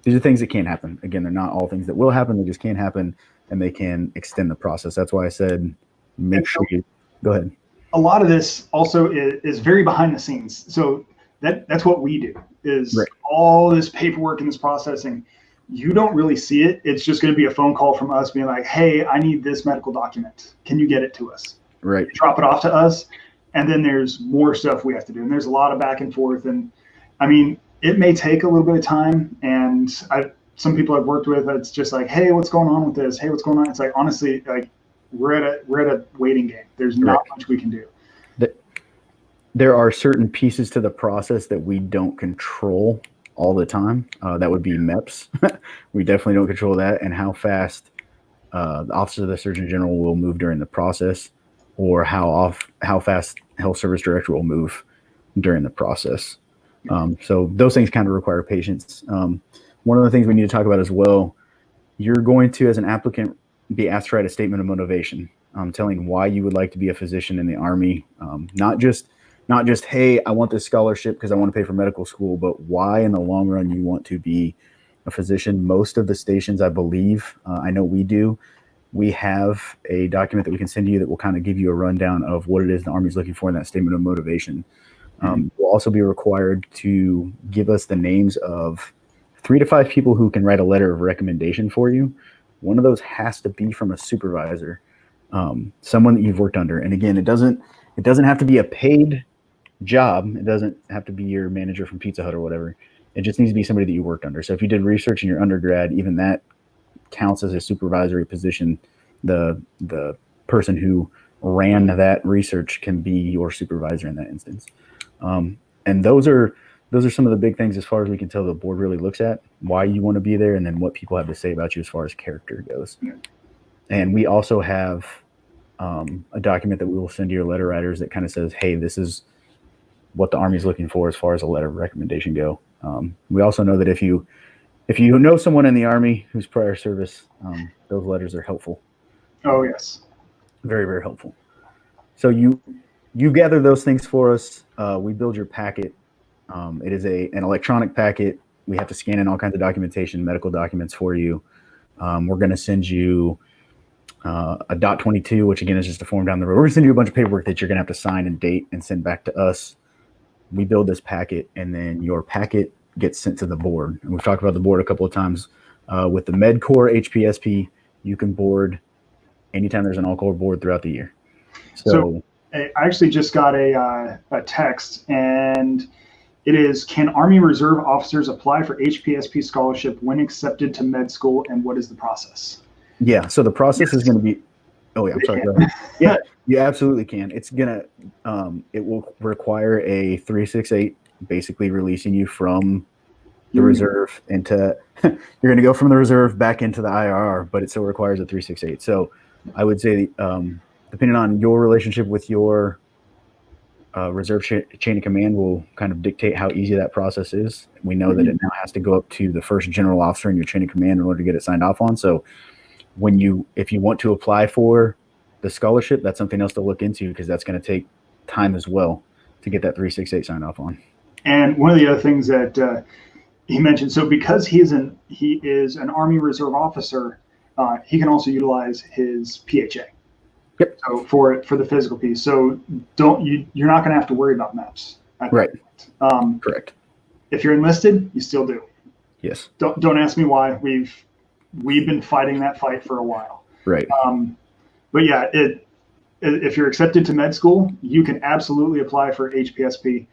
These are things that can happen. Again, they're not all things that will happen. They just can happen, and they can extend the process. That's why I said make sure you go ahead. A lot of this also is very behind the scenes. So that's what we do, is right. All this paperwork and this processing. You don't really see it. It's just going to be a phone call from us being like, hey, I need this medical document. Can you get it to us? Right. Drop it off to us. And then there's more stuff we have to do. And there's a lot of back and forth. And I mean, it may take a little bit of time. And some people I've worked with, it's just like, hey, what's going on with this? Hey, what's going on? It's like, honestly, like we're at a waiting game. There's not much we can do. There are certain pieces to the process that we don't control. all the time. That would be MEPS. We definitely don't control that, and how fast the Office of the Surgeon General will move during the process, or how fast Health Service Director will move during the process. So those things kind of require patience. One of the things we need to talk about as well, you're going to, as an applicant, be asked to write a statement of motivation, telling why you would like to be a physician in the Army. Not just, hey, I want this scholarship because I want to pay for medical school, but why in the long run you want to be a physician. Most of the stations, I believe, I know we do, we have a document that we can send you that will kind of give you a rundown of what it is the Army is looking for in that statement of motivation. We'll also be required to give us the names of 3 to 5 people who can write a letter of recommendation for you. One of those has to be from a supervisor, someone that you've worked under. And again, it doesn't have to be a paid job. It doesn't have to be your manager from Pizza Hut or whatever. It just needs to be somebody that you worked under. So if you did research in your undergrad, even that counts as a supervisory position. The person who ran that research can be your supervisor in that instance. And those are some of the big things as far as we can tell the board really looks at, why you want to be there, and then what people have to say about you as far as character goes. And we also have a document that we will send to your letter writers that kind of says, hey, this is what the Army is looking for as far as a letter of recommendation go. We also know that if you know someone in the Army who's prior service, those letters are helpful. Oh, yes. Very, very helpful. So you gather those things for us. We build your packet. It is an electronic packet. We have to scan in all kinds of documentation, medical documents for you. We're going to send you a .22, which again is just a form down the road. We're going to send you a bunch of paperwork that you're going to have to sign and date and send back to us. We build this packet, and then your packet gets sent to the board. And we've talked about the board a couple of times. With the MedCorps HPSP, you can board anytime there's an all-corps board throughout the year. So I actually just got a text, and it is, can Army Reserve officers apply for HPSP Scholarship when accepted to med school, and what is the process? Yeah, so the process is going to be, oh yeah, I'm sorry. Go ahead. Yeah, you absolutely can. It's going to, it will require a 368, basically releasing you from the reserve into, you're going to go from the reserve back into the IRR, but it still requires a 368. So I would say, depending on your relationship with your reserve chain of command will kind of dictate how easy that process is. We know that it now has to go up to the first general officer in your chain of command in order to get it signed off on. So if you want to apply for the scholarship, that's something else to look into, because that's going to take time as well to get that 368 signed off on. And one of the other things that he mentioned, so because he is an Army Reserve officer, he can also utilize his PHA. Yep. So for the physical piece, so you're not going to have to worry about MEPS. Right. Correct. If you're enlisted, you still do. Yes. Don't ask me why. We've been fighting that fight for a while. Right. But yeah, if you're accepted to med school, you can absolutely apply for HPSP.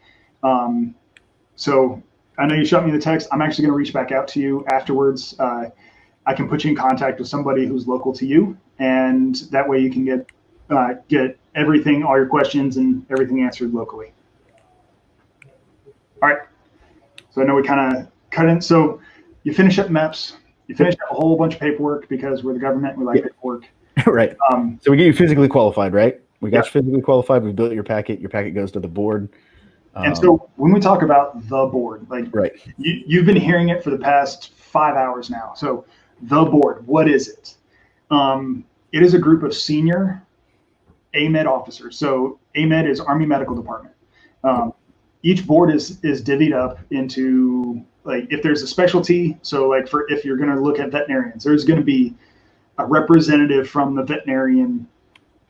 So I know you shot me the text. I'm actually going to reach back out to you afterwards. I can put you in contact with somebody who's local to you, and that way you can get everything, all your questions and everything answered locally. All right. So I know we kind of cut in. So you finish up MEPS, you finish up a whole bunch of paperwork, because we're the government, we like paperwork. Right. So we get you physically qualified, right? We got you physically qualified. We built your packet goes to the board. And so when we talk about the board, like you've been hearing it for the past 5 hours now. So the board, what is it? It is a group of senior AMED officers. So AMED is Army Medical Department. Each board is divvied up into, like, if there's a specialty, so like if you're going to look at veterinarians, there's going to be a representative from the veterinarian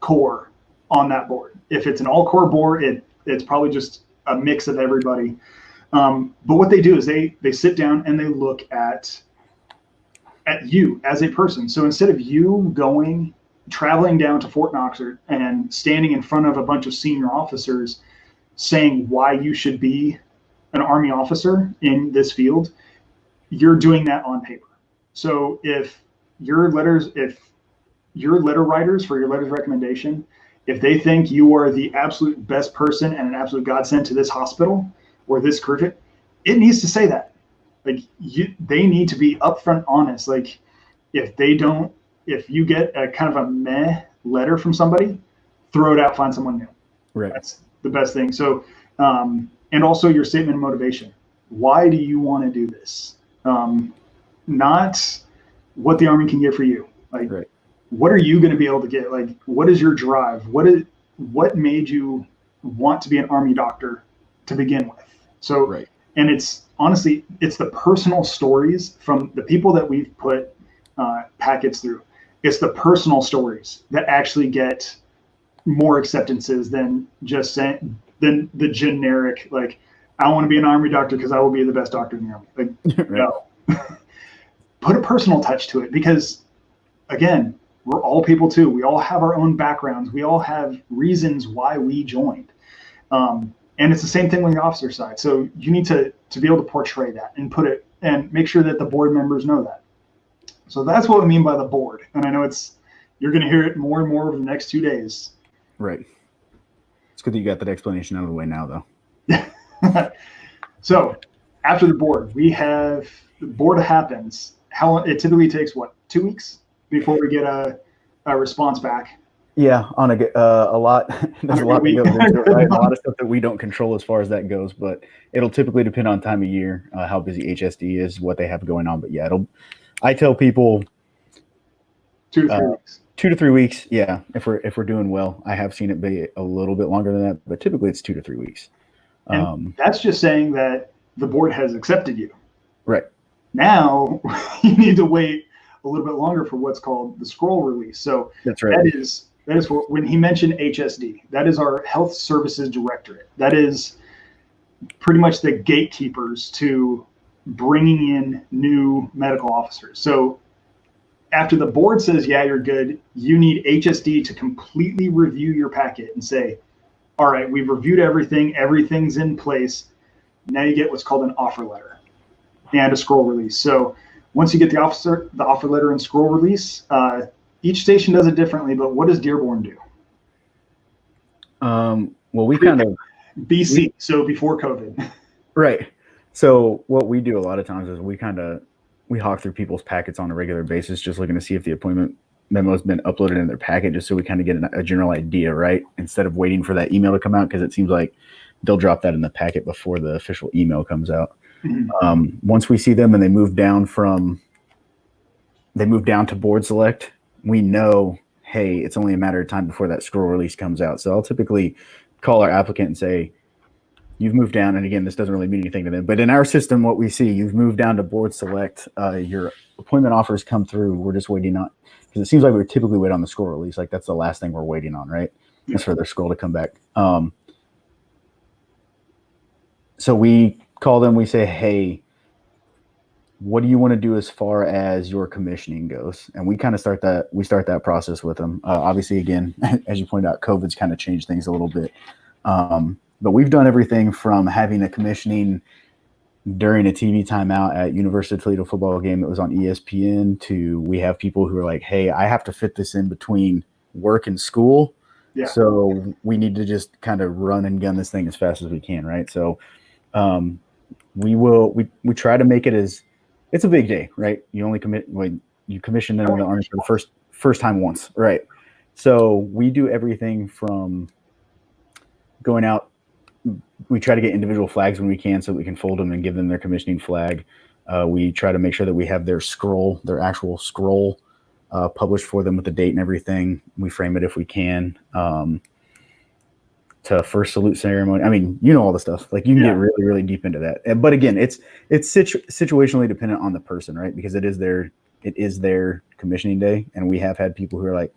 corps on that board. If it's an all-corps board, it's probably just a mix of everybody. But what they do is they sit down and they look at you as a person. So instead of you traveling down to Fort Knox and standing in front of a bunch of senior officers saying why you should be an Army officer in this field, you're doing that on paper. So if your letter writers for your letters of recommendation, if they think you are the absolute best person and an absolute godsend to this hospital or this group, it needs to say that. Like they need to be upfront honest. Like if you get a kind of a meh letter from somebody, throw it out, find someone new. Right. That's the best thing. So, and also your statement of motivation. Why do you want to do this? Not what the Army can get for you. Like, right. What are you going to be able to get? Like, what is your drive? What made you want to be an Army doctor to begin with? So, right. And it's honestly, it's the personal stories from the people that we've put packets through. It's the personal stories that actually get more acceptances than just saying than the generic, like, I want to be an Army doctor because I will be the best doctor in the Army. Like, no. Put a personal touch to it, because again, we're all people too. We all have our own backgrounds. We all have reasons why we joined. And it's the same thing on the officer side. So you need to be able to portray that and put it and make sure that the board members know that. So that's what we mean by the board. And I know you're going to hear it more and more over the next 2 days. Right. It's good that you got that explanation out of the way now, though. So after the board, the board happens. It typically takes 2 weeks before we get a response back. Yeah, on a lot. There's a lot that goes into it, right? A lot of stuff that we don't control as far as that goes, but it'll typically depend on time of year, how busy HSD is, what they have going on. But yeah, I tell people 2 to 3 weeks. 2 to 3 weeks. Yeah, if we're doing well. I have seen it be a little bit longer than that, but typically it's 2 to 3 weeks. And that's just saying that the board has accepted you. Right. Now you need to wait a little bit longer for what's called the scroll release. So that's right. That is when he mentioned HSD. That is our Health Services Directorate. That is pretty much the gatekeepers to bringing in new medical officers. So after the board says, yeah, you're good, you need HSD to completely review your packet and say, all right, we've reviewed everything. Everything's in place. Now you get what's called an offer letter and a scroll release. So once you get the offer letter and scroll release, each station does it differently, but what does Dearborn do? Well, we kind of BC, so before COVID. Right. So what we do a lot of times is we hawk through people's packets on a regular basis, just looking to see if the appointment memo has been uploaded in their packet, just so we kind of get a general idea, right? Instead of waiting for that email to come out, because it seems like they'll drop that in the packet before the official email comes out. Mm-hmm. Once we see them and they move down to board select, we know, hey, it's only a matter of time before that scroll release comes out. So I'll typically call our applicant and say, you've moved down. And again, this doesn't really mean anything to them, but in our system, what we see, you've moved down to board select. Your appointment offers come through. We're just waiting on, because it seems like we typically wait on the scroll release. Like that's the last thing we're waiting on, right? Yeah. That's for their scroll to come back. So we call them, we say, hey, what do you want to do as far as your commissioning goes? And we kind of start that process with them. Obviously, again, as you pointed out, COVID's kind of changed things a little bit. But we've done everything from having a commissioning during a TV timeout at University of Toledo football game that was on ESPN to we have people who are like, hey, I have to fit this in between work and school. Yeah. So we need to just kind of run and gun this thing as fast as we can, right? So we try to make it as, it's a big day, right? You only you commission them in the Army for the first time once, right? So we do everything from going out. We try to get individual flags when we can so we can fold them and give them their commissioning flag. We try to make sure that we have their actual scroll published for them with the date and everything. We frame it if we can. To first salute ceremony. I mean, you know all the stuff. Like you can get really, really deep into that. But again, it's situationally dependent on the person, right? Because it is their commissioning day, and we have had people who are like,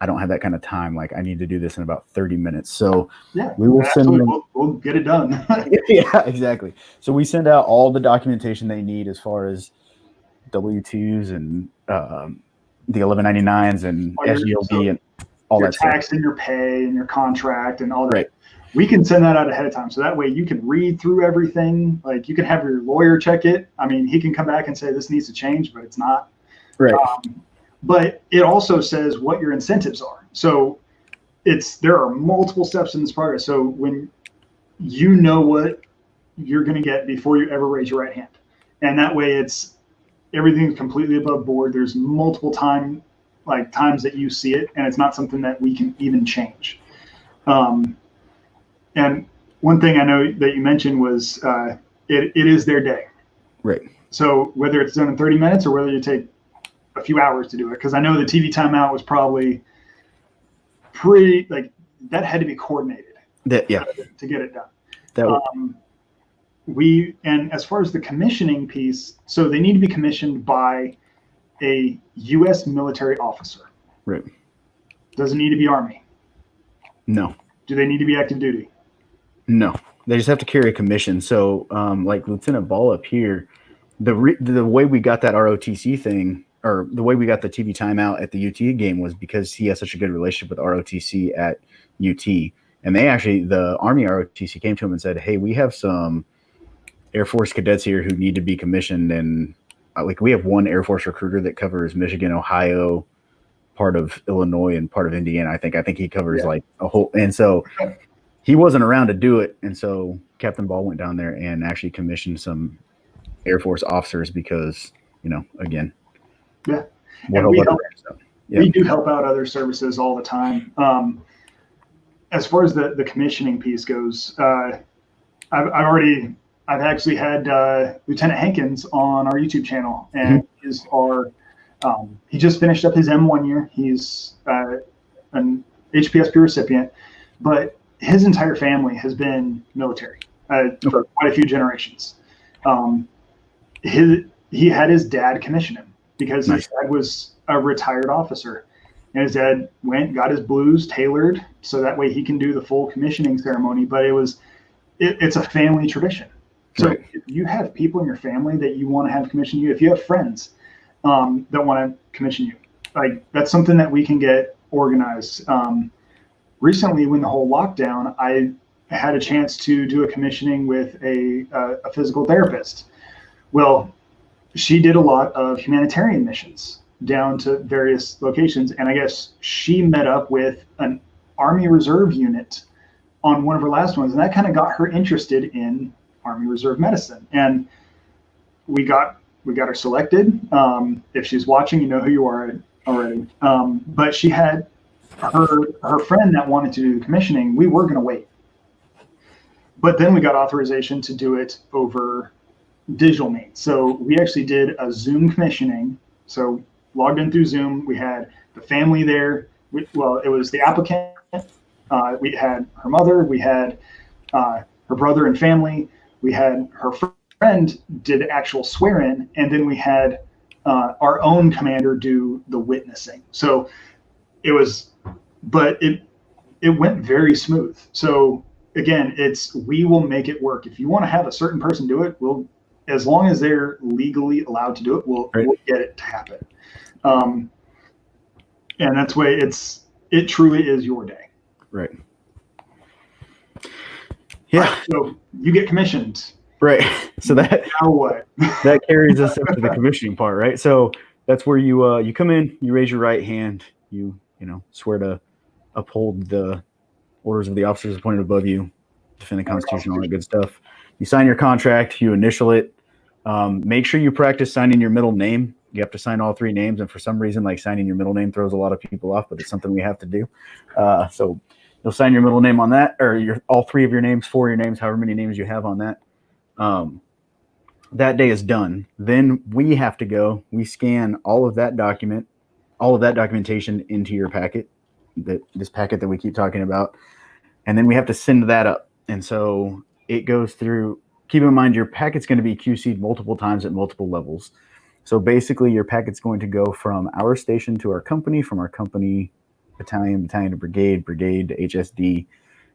I don't have that kind of time. Like I need to do this in about 30 minutes. So we will send them. We'll get it done. Yeah, exactly. So we send out all the documentation they need as far as W-2s and the 1199s and SGLB and all that stuff. Your tax and your pay and your contract and all that. Right. We can send that out ahead of time. So that way you can read through everything. Like you can have your lawyer check it. I mean, he can come back and say this needs to change, but it's not. Right. But it also says what your incentives are. So there are multiple steps in this progress. So when you know what you're going to get before you ever raise your right hand. And that way everything's completely above board. There's multiple times that you see it, and it's not something that we can even change. And one thing I know that you mentioned was it is their day. Right. So whether it's done in 30 minutes or whether you take a few hours to do it, because I know the TV timeout was probably pretty, that had to be coordinated to get it done. And as far as the commissioning piece, so they need to be commissioned by a U.S. military officer. Right. Doesn't need to be Army. No. Do they need to be active duty? No. They just have to carry a commission. So, like Lieutenant Ball up here, the way we got that ROTC thing, or the way we got the TV timeout at the UT game, was because he has such a good relationship with ROTC at UT. And the Army ROTC came to him and said, hey, we have some Air Force cadets here who need to be commissioned. And we have one Air Force recruiter that covers Michigan, Ohio, part of Illinois, and part of Indiana. I think he covers a whole. And so he wasn't around to do it. And so Captain Ball went down there and actually commissioned some Air Force officers because, again. Yeah. And we do help out other services all the time. As far as the commissioning piece goes, I've actually had Lieutenant Hankins on our YouTube channel, and he just finished up his M1 year. He's an HPSP recipient, but his entire family has been military for quite a few generations. He had his dad commission him because his dad was a retired officer, and his dad got his blues tailored so that way he can do the full commissioning ceremony. But it's a family tradition. So if you have people in your family that you want to have commission you, if you have friends that want to commission you, that's something that we can get organized. Recently, when the whole lockdown, I had a chance to do a commissioning with a physical therapist. Well, she did a lot of humanitarian missions down to various locations, and I guess she met up with an Army Reserve unit on one of her last ones, and that kind of got her interested in Army Reserve medicine. And we got her selected. If she's watching, you know who you are already. But she had her friend that wanted to do the commissioning. We were going to wait, but then we got authorization to do it over digital means. So we actually did a Zoom commissioning. So logged in through Zoom. We had the family there. It was the applicant. We had her mother. We had her brother and family. We had her friend did actual swear-in, and then we had our own commander do the witnessing. So it went very smooth. So again, we will make it work. If you want to have a certain person do it, as long as they're legally allowed to do it, we'll get it to happen. And that's why it truly is your day. Right. Yeah. Right, so you get commissioned. Right. So that now what? That carries us up to the commissioning part, right? So that's where you come in, you raise your right hand, you swear to uphold the orders of the officers appointed above you, defend the Constitution, all that good stuff. You sign your contract, you initial it. Make sure you practice signing your middle name. You have to sign all three names, and for some reason, signing your middle name throws a lot of people off, but it's something we have to do. So you'll sign your middle name on that, or all three of your names, four of your names, however many names you have on that. That day is done. Then we have to go. We scan all of that documentation into your packet, this packet that we keep talking about, and then we have to send that up. And so it goes through. Keep in mind, your packet's going to be QC'd multiple times at multiple levels. So basically, your packet's going to go from our station to our company, from our company, battalion to brigade to HSD,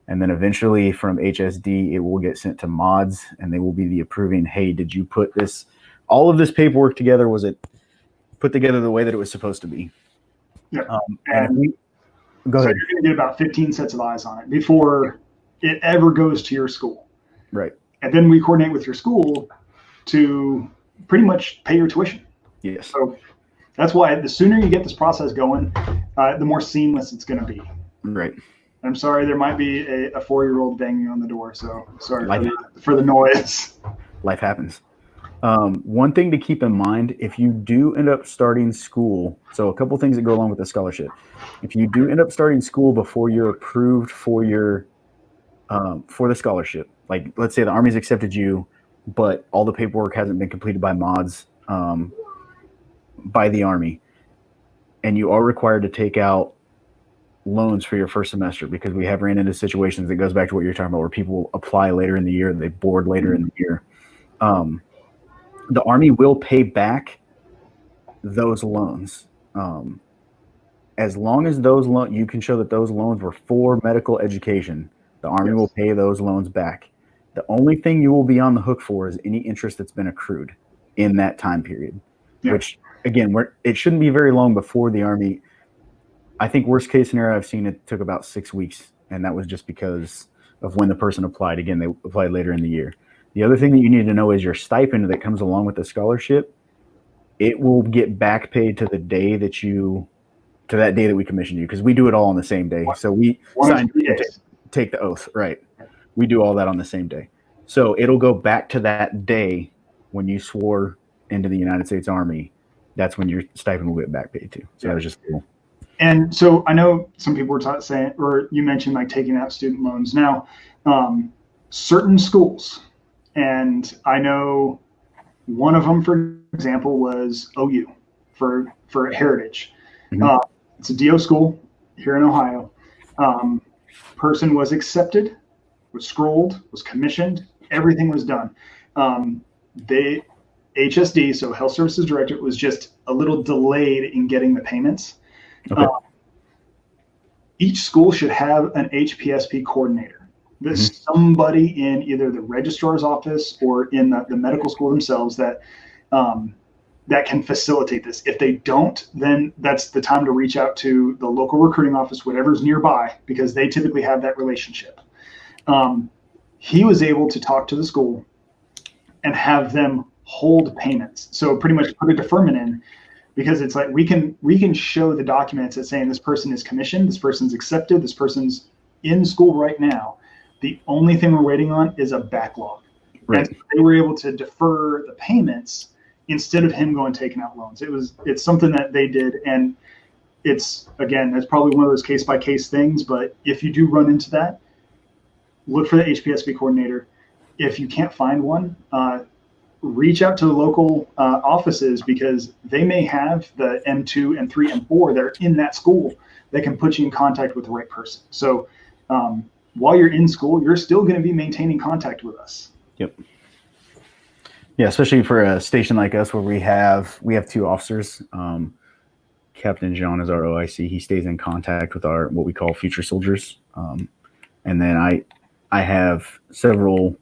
and then eventually from HSD, it will get sent to mods, and they will be the approving, hey, did you put all of this paperwork together? Was it put together the way that it was supposed to be? Yeah. Go ahead. So you're going to get about 15 sets of eyes on it before it ever goes to your school. Right. And then we coordinate with your school to pretty much pay your tuition. Yes. So that's why the sooner you get this process going, the more seamless it's going to be. Right. I'm sorry, there might be a 4-year-old banging on the door, so sorry for the noise. Life happens. One thing to keep in mind, if you do end up starting school, so a couple things that go along with the scholarship. If you do end up starting school before you're approved for for the scholarship, like let's say the Army's accepted you, but all the paperwork hasn't been completed by mods by the Army, and you are required to take out loans for your first semester, because we have ran into situations that goes back to what you're talking about, where people apply later in the year and they board later in the year. The Army will pay back those loans. As long as those you can show that those loans were for medical education, the Army will pay those loans back. The only thing you will be on the hook for is any interest that's been accrued in that time period, which again, it shouldn't be very long before the Army. I think worst case scenario I've seen, it took about 6 weeks, and that was just because of when the person applied. Again, they applied later in the year. The other thing that you need to know is your stipend that comes along with the scholarship. It will get back paid to that day that we commissioned you, because we do it all on the same day. So we sign take the oath, right? We do all that on the same day. So it'll go back to that day when you swore into the United States Army. That's when your stipend will get back paid to. So that was just cool. And so I know some people were saying, or you mentioned like taking out student loans. Now, certain schools, and I know one of them, for example, was OU for Heritage. Mm-hmm. It's a DO school here in Ohio. Person was accepted, was scrolled, was commissioned, everything was done. They HSD, so Health Services Director, was just a little delayed in getting the payments. Okay. Each school should have an HPSP coordinator. There's somebody in either the registrar's office or in the medical school themselves that can facilitate this. If they don't, then that's the time to reach out to the local recruiting office, whatever's nearby, because they typically have that relationship. He was able to talk to the school and have them hold payments. So pretty much put a deferment in, because it's like we can show the documents that saying this person is commissioned, this person's accepted, this person's in school right now. The only thing we're waiting on is a backlog. Right. And they were able to defer the payments instead of him going taking out loans. It's something that they did, and it's, again, that's probably one of those case by case things. But if you do run into that, look for the HPSP coordinator. If you can't find one, reach out to the local offices, because they may have the M2, M3, M4 that are in that school that can put you in contact with the right person. So while you're in school, you're still going to be maintaining contact with us. Yep. Yeah, especially for a station like us where we have 2 officers. Captain John is our OIC. He stays in contact with our what we call future soldiers. And then I have several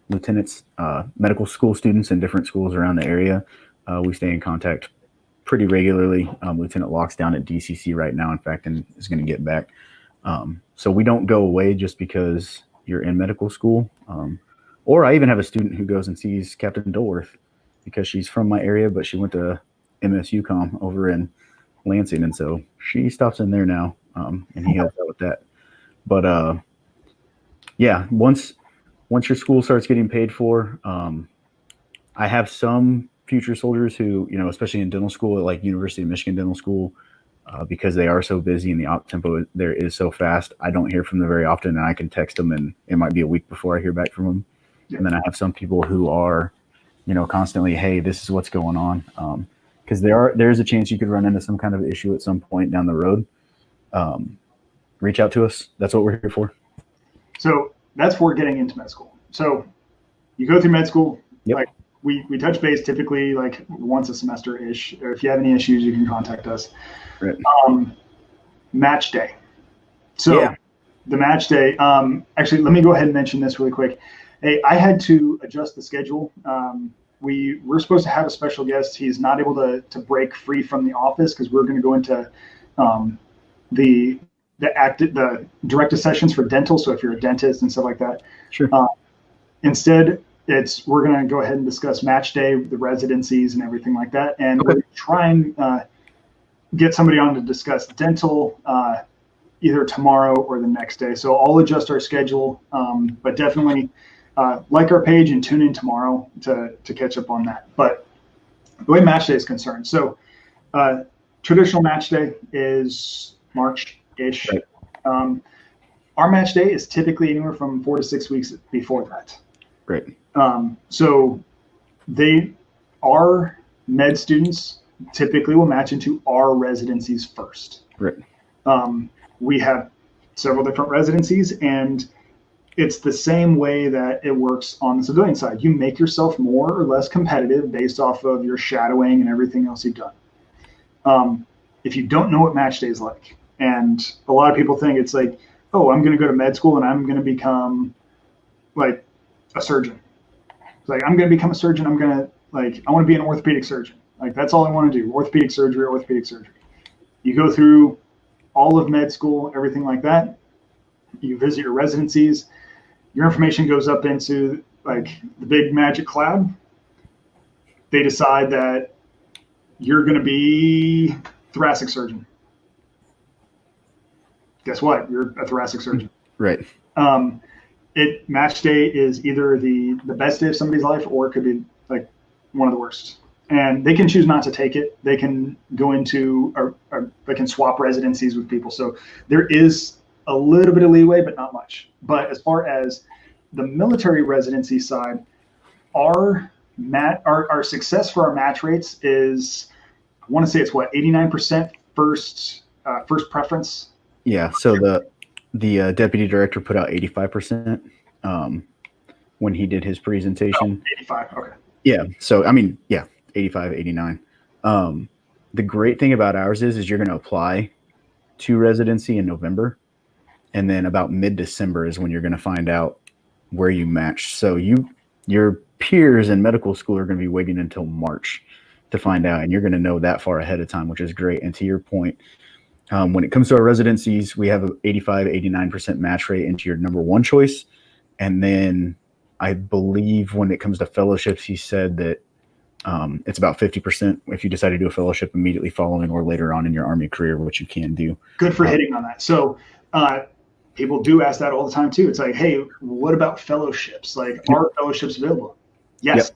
lieutenants, medical school students in different schools around the area. We stay in contact pretty regularly. Lieutenant Locke's down at DCC right now, in fact, and is going to get back. So we don't go away just because you're in medical school. Or I even have a student who goes and sees Captain Dilworth because she's from my area, but she went to MSUCOM over in Lansing, and so she stops in there now, and he helps out with that. But yeah, once your school starts getting paid for, I have some future soldiers who, especially in dental school, like University of Michigan Dental School, because they are so busy and the op tempo there is so fast, I don't hear from them very often, and I can text them, and it might be a week before I hear back from them. Yeah. And then I have some people who are, constantly, hey, this is what's going on, because there's a chance you could run into some kind of issue at some point down the road. Reach out to us. That's what we're here for. So that's for getting into med school. So you go through med school. Yep. Like we touch base typically like once a semester ish. Or if you have any issues, you can contact us. Right. Match day. So yeah. The match day. Actually, let me go ahead and mention this really quick. Hey, I had to adjust the schedule. We're supposed to have a special guest. He's not able to break free from the office because we're going to go into the directed sessions for dental. So if you're a dentist and stuff like that. Sure. Instead, we're going to go ahead and discuss match day, the residencies and everything like that. And we're going to try and get somebody on to discuss dental either tomorrow or the next day. So I'll adjust our schedule, but definitely like our page and tune in tomorrow to catch up on that. But the way match day is concerned, so traditional match day is March-ish. Right. Our match day is typically anywhere from 4 to 6 weeks before that. Great. So our med students typically will match into our residencies first. Right. We have several different residencies, and it's the same way that it works on the civilian side. You make yourself more or less competitive based off of your shadowing and everything else you've done. If you don't know what match day is like, and a lot of people think it's like, oh, I'm going to go to med school and I'm going to become like a surgeon. It's like, I'm going to become a surgeon. I want to be an orthopedic surgeon. Like, that's all I want to do, orthopedic surgery. You go through all of med school, everything like that. You visit your residencies. Your information goes up into like the big magic cloud. They decide that you're going to be thoracic surgeon. Guess what? You're a thoracic surgeon. Right. Match day is either the best day of somebody's life, or it could be like one of the worst. And they can choose not to take it. They can go into, or they can swap residencies with people. So there is a little bit of leeway, but not much. But as far as the military residency side, our success for our match rates is, I want to say it's 89% first preference. Yeah. So the deputy director put out 85% when he did his presentation. 85. Okay. Yeah. So, 85, 89. The great thing about ours is you're going to apply to residency in November, and then about mid-December is when you're going to find out where you match. So your peers in medical school are going to be waiting until March to find out, and you're going to know that far ahead of time, which is great. And to your point, when it comes to our residencies, we have an 85, 89% match rate into your number one choice. And then I believe when it comes to fellowships, he said that it's about 50% if you decide to do a fellowship immediately following or later on in your Army career, which you can do. Good for hitting on that. So people do ask that all the time too. It's like, hey, what about fellowships? Like, are fellowships available? Yes,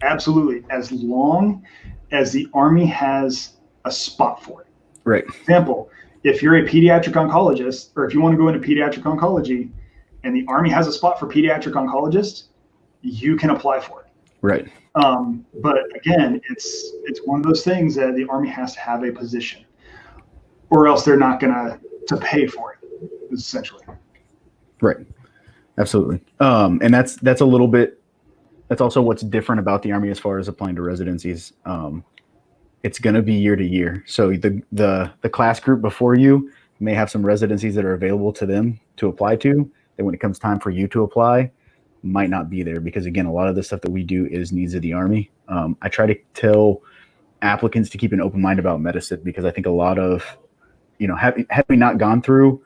absolutely. As long as the Army has a spot for it. Right. For example, if you're a pediatric oncologist, or if you want to go into pediatric oncology and the Army has a spot for pediatric oncologist, you can apply for it. Right. But again, it's one of those things that the Army has to have a position, or else they're not going to pay for it, essentially. Right. Absolutely. And that's a little bit, that's also what's different about the Army as far as applying to residencies. It's going to be year to year. So the class group before you may have some residencies that are available to them to apply to, that when it comes time for you to apply, might not be there, because again, a lot of the stuff that we do is needs of the Army. I try to tell applicants to keep an open mind about medicine, because I think a lot of, having not gone through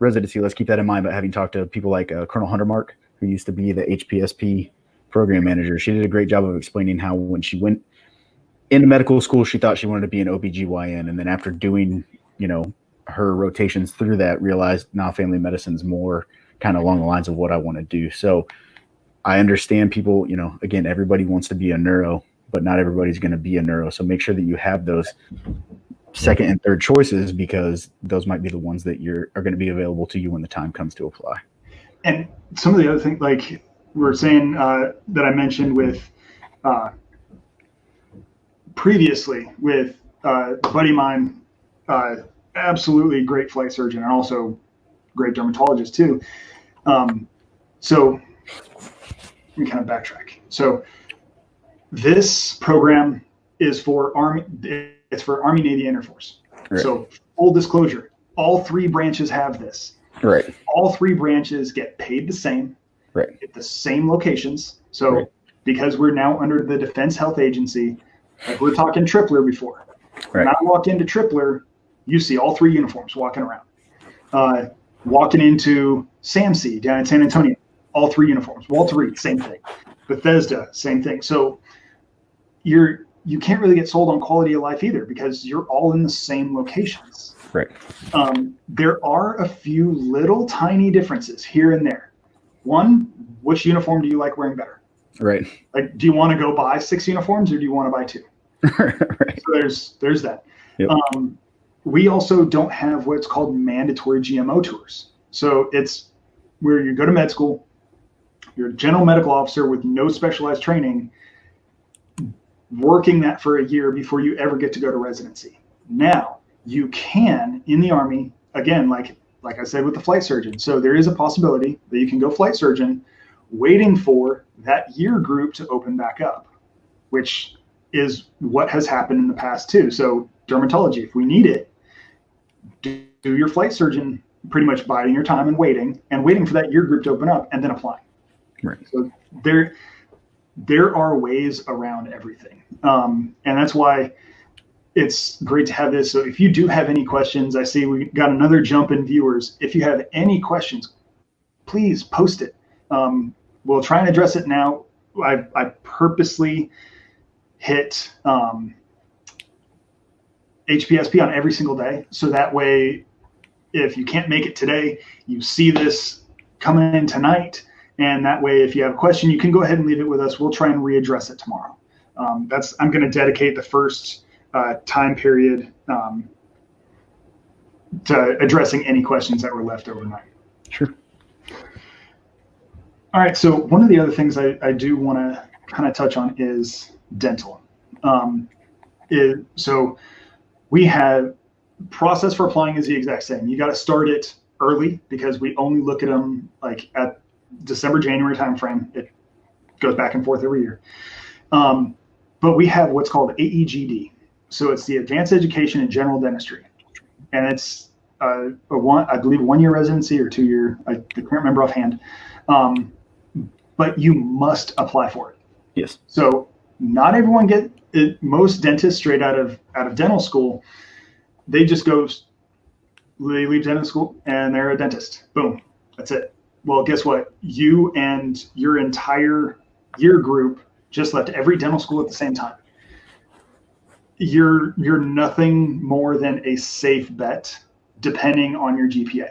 residency, let's keep that in mind, but having talked to people like Colonel Huntermark, who used to be the HPSP program manager, she did a great job of explaining how when she went into medical school, she thought she wanted to be an OBGYN. And then after doing, her rotations through that, realized now family medicine's more kind of along the lines of what I want to do. So I understand people, again, everybody wants to be a neuro, but not everybody's going to be a neuro. So make sure that you have those second and third choices, because those might be the ones that are going to be available to you when the time comes to apply. And some of the other things, like we're saying that I mentioned with previously with a buddy of mine, absolutely great flight surgeon and also great dermatologist too. So let me kind of backtrack. So this program is for Army. It's for Army, Navy, and Air Force. Right. So full disclosure, all three branches have this. Right. All three branches get paid the same. Right. At the same locations. So because we're now under the Defense Health Agency, like we're talking Tripler before. When I walk into Tripler, you see all three uniforms walking around. Walking into SAMC down in San Antonio, all three uniforms. Walter Reed, same thing. Bethesda, same thing. So you can't really get sold on quality of life either, because you're all in the same locations. Right. There are a few little tiny differences here and there. One, which uniform do you like wearing better? Right. Like, do you want to go buy 6 uniforms or do you want to buy 2? Right. So there's that. Yep. We also don't have what's called mandatory GMO tours. So it's where you go to med school, you're a general medical officer with no specialized training, working that for a year before you ever get to go to residency. Now, you can, in the Army, again, like I said with the flight surgeon, so there is a possibility that you can go flight surgeon waiting for that year group to open back up, which is what has happened in the past too. So dermatology, if we need it, do your flight surgeon pretty much biding your time and waiting for that year group to open up and then applying. Right. So there are ways around everything. And that's why it's great to have this. So if you do have any questions, I see we got another jump in viewers. If you have any questions, please post it. We'll try and address it now. I purposely hit HPSP on every single day. So that way, if you can't make it today, you see this coming in tonight. And that way, if you have a question, you can go ahead and leave it with us. We'll try and readdress it tomorrow. I'm going to dedicate the first time period to addressing any questions that were left overnight. Sure. All right. So one of the other things I do want to kind of touch on is dental. So we have process for applying is the exact same. You got to start it early because we only look at them like at December, January timeframe. It goes back and forth every year. But we have what's called AEGD. So it's the Advanced Education in General Dentistry. And it's I believe a 1-year residency or 2-year, I can't remember offhand. But you must apply for it. Yes. So not everyone get it. Most dentists straight out of dental school, they just go, they leave dental school and they're a dentist. Boom. That's it. Well, guess what? You and your entire year group just left every dental school at the same time. You're nothing more than a safe bet, depending on your GPA.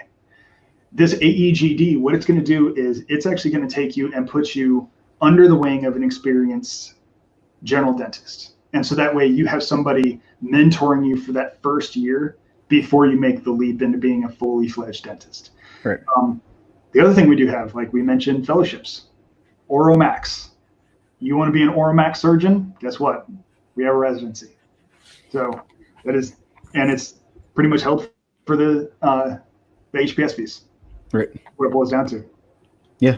This AEGD, what it's going to do is it's actually going to take you and put you under the wing of an experienced general dentist. And so that way you have somebody mentoring you for that first year before you make the leap into being a fully fledged dentist. Right. The other thing we do have, like we mentioned, fellowships, Oromax. You want to be an Oromax surgeon? Guess what? We have a residency. So that is, and it's pretty much held for the HPSPs. Right. What it boils down to. Yeah.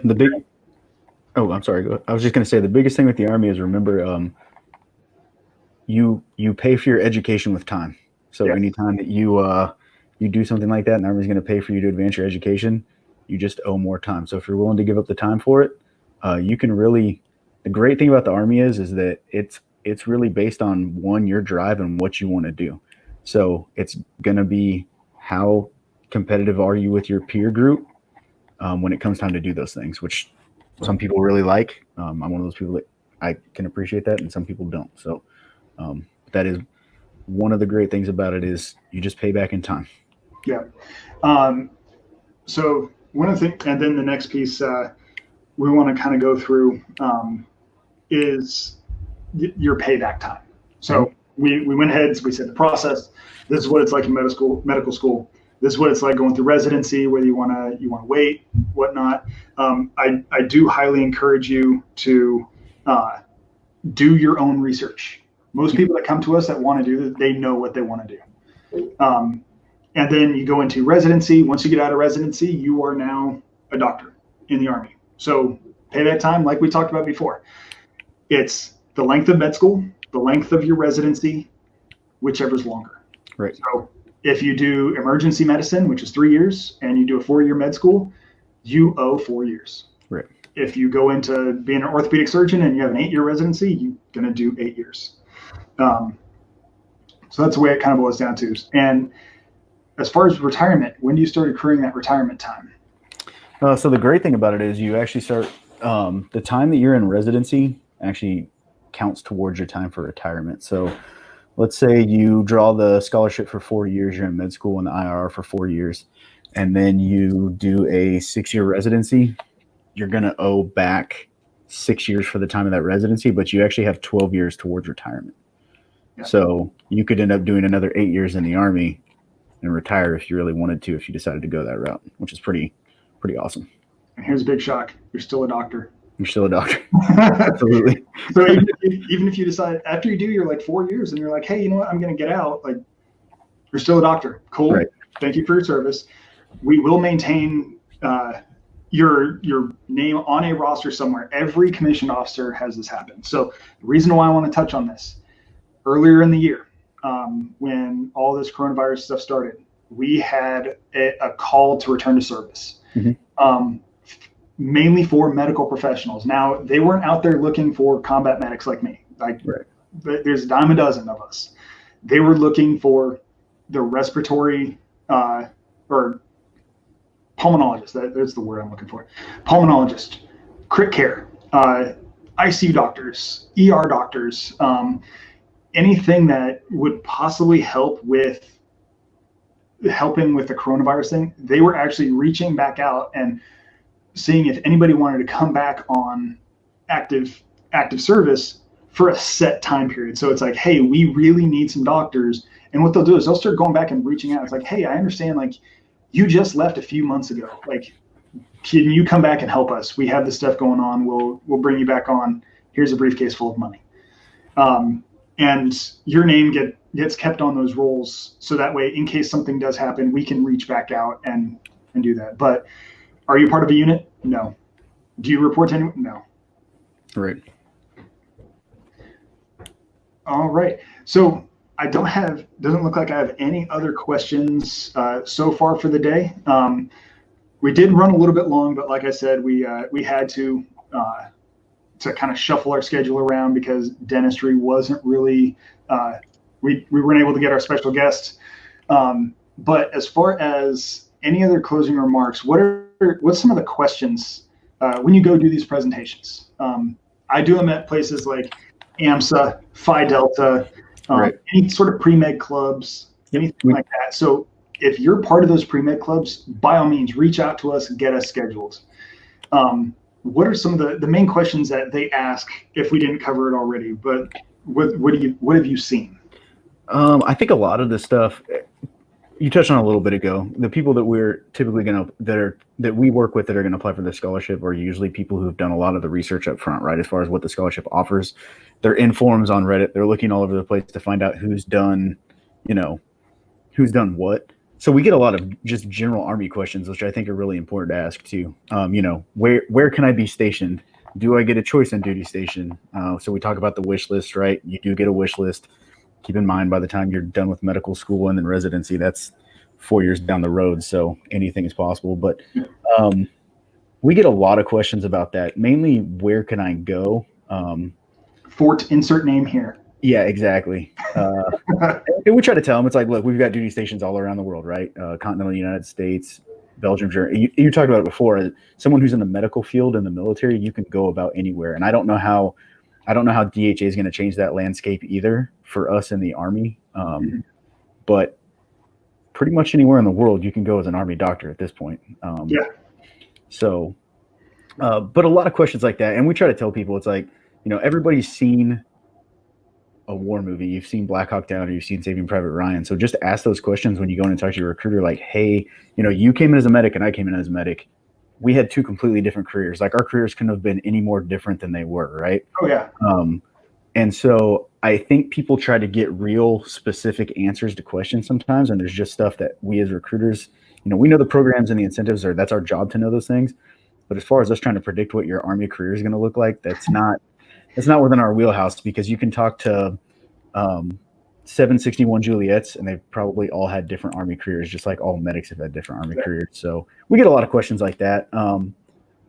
I'm sorry. Go ahead. I was just going to say the biggest thing with the Army is remember, you pay for your education with time. So yes. Anytime that you do something like that, and the Army's going to pay for you to advance your education, you just owe more time. So if you're willing to give up the time for it, you can really. The great thing about the Army is that it's really based on your drive and what you want to do. So it's going to be how competitive are you with your peer group when it comes time to do those things, which some people really like. I'm one of those people that I can appreciate that, and some people don't. So that is one of the great things about it is you just pay back in time. Yeah. So one of the things, and then the next piece we want to kind of go through is your payback time. So we went ahead, we said the process. This is what it's like in medical school. This is what it's like going through residency, whether you want to wait, whatnot. I do highly encourage you to do your own research. Most people that come to us that want to do this, they know what they want to do. And then you go into residency. Once you get out of residency, you are now a doctor in the Army. So payback time, like we talked about before, it's the length of med school, the length of your residency, whichever's longer. Right. So if you do emergency medicine, which is 3 years, and you do a 4-year med school, you owe 4 years. Right. If you go into being an orthopedic surgeon and you have an 8-year residency, you're going to do 8 years. So that's the way it kind of boils down to. And as far as retirement, when do you start accruing that retirement time? So the great thing about it is you actually start the time that you're in residency actually counts towards your time for retirement. So let's say you draw the scholarship for 4 years, you're in med school and the IR for 4 years, and then you do a 6-year residency. you're going to owe back 6 years for the time of that residency, but you actually have 12 years towards retirement. Yeah. So you could end up doing another 8 years in the Army and retire if you really wanted to, if you decided to go that route, which is pretty awesome. And here's a big shock. You're still a doctor. You're still a doctor. Absolutely. So even if you decide after you do your like 4 years and you're like, hey, you know what, I'm going to get out, like you're still a doctor. Cool. Right. Thank you for your service. We will maintain your name on a roster somewhere. Every commissioned officer has this happen. So the reason why I want to touch on this, earlier in the year, when all this coronavirus stuff started, we had a call to return to service, mainly for medical professionals. Now, they weren't out there looking for combat medics like me. Like, right. There's a dime a dozen of us. They were looking for the respiratory or pulmonologist. That's the word I'm looking for. Pulmonologist, crit care, ICU doctors, ER doctors, anything that would possibly helping with the coronavirus thing. They were actually reaching back out and seeing if anybody wanted to come back on active service for a set time period. So it's like, hey, we really need some doctors. And what they'll do is they'll start going back and reaching out. It's like, hey, I understand, like, you just left a few months ago. Like, can you come back and help us? We have this stuff going on. We'll bring you back on. Here's a briefcase full of money. And your name gets kept on those rolls. So that way, in case something does happen, we can reach back out and do that. But are you part of a unit? No. Do you report to anyone? No. Right. All right. So I doesn't look like I have any other questions so far for the day. We did run a little bit long, but like I said, we had to kind of shuffle our schedule around because dentistry wasn't really, we weren't able to get our special guest. But as far as any other closing remarks, what's some of the questions when you go do these presentations? I do them at places like AMSA, Phi Delta, right. Any sort of pre-med clubs, anything like that. So if you're part of those pre-med clubs, by all means, reach out to us and get us scheduled. What are some of the main questions that they ask if we didn't cover it already? But what have you seen? I think a lot of the stuff you touched on a little bit ago. The people that we're typically that we work with that are going to apply for the scholarship are usually people who've done a lot of the research up front, right? As far as what the scholarship offers, they're in forums on Reddit. They're looking all over the place to find out who's done what. So we get a lot of just general Army questions, which I think are really important to ask too. Where can I be stationed? Do I get a choice in duty station? So we talk about the wish list, right? You do get a wish list. Keep in mind, by the time you're done with medical school and then residency, that's 4 years down the road. So anything is possible. But we get a lot of questions about that. Mainly, where can I go? Fort insert name here. Yeah, exactly. And we try to tell them, it's like, look, we've got duty stations all around the world, right? Continental United States, Belgium, Germany. You talked about it before. Someone who's in the medical field in the military, you can go about anywhere. And I don't know how DHA is going to change that landscape either for us in the Army. But pretty much anywhere in the world you can go as an Army doctor at this point. So, but a lot of questions like that. And we try to tell people, it's like, everybody's seen a war movie. You've seen Black Hawk Down or you've seen Saving Private Ryan. So just ask those questions when you go in and talk to your recruiter, like, hey, you came in as a medic and I came in as a medic. We had two completely different careers. Like, our careers couldn't have been any more different than they were, right? Oh, yeah. And so I think people try to get real specific answers to questions sometimes, and there's just stuff that we as recruiters, we know the programs and the incentives that's our job to know those things. But as far as us trying to predict what your Army career is going to look like, that's not within our wheelhouse, because you can talk to 761 Juliets, and they've probably all had different Army careers, just like all medics have had different Army careers. So we get a lot of questions like that.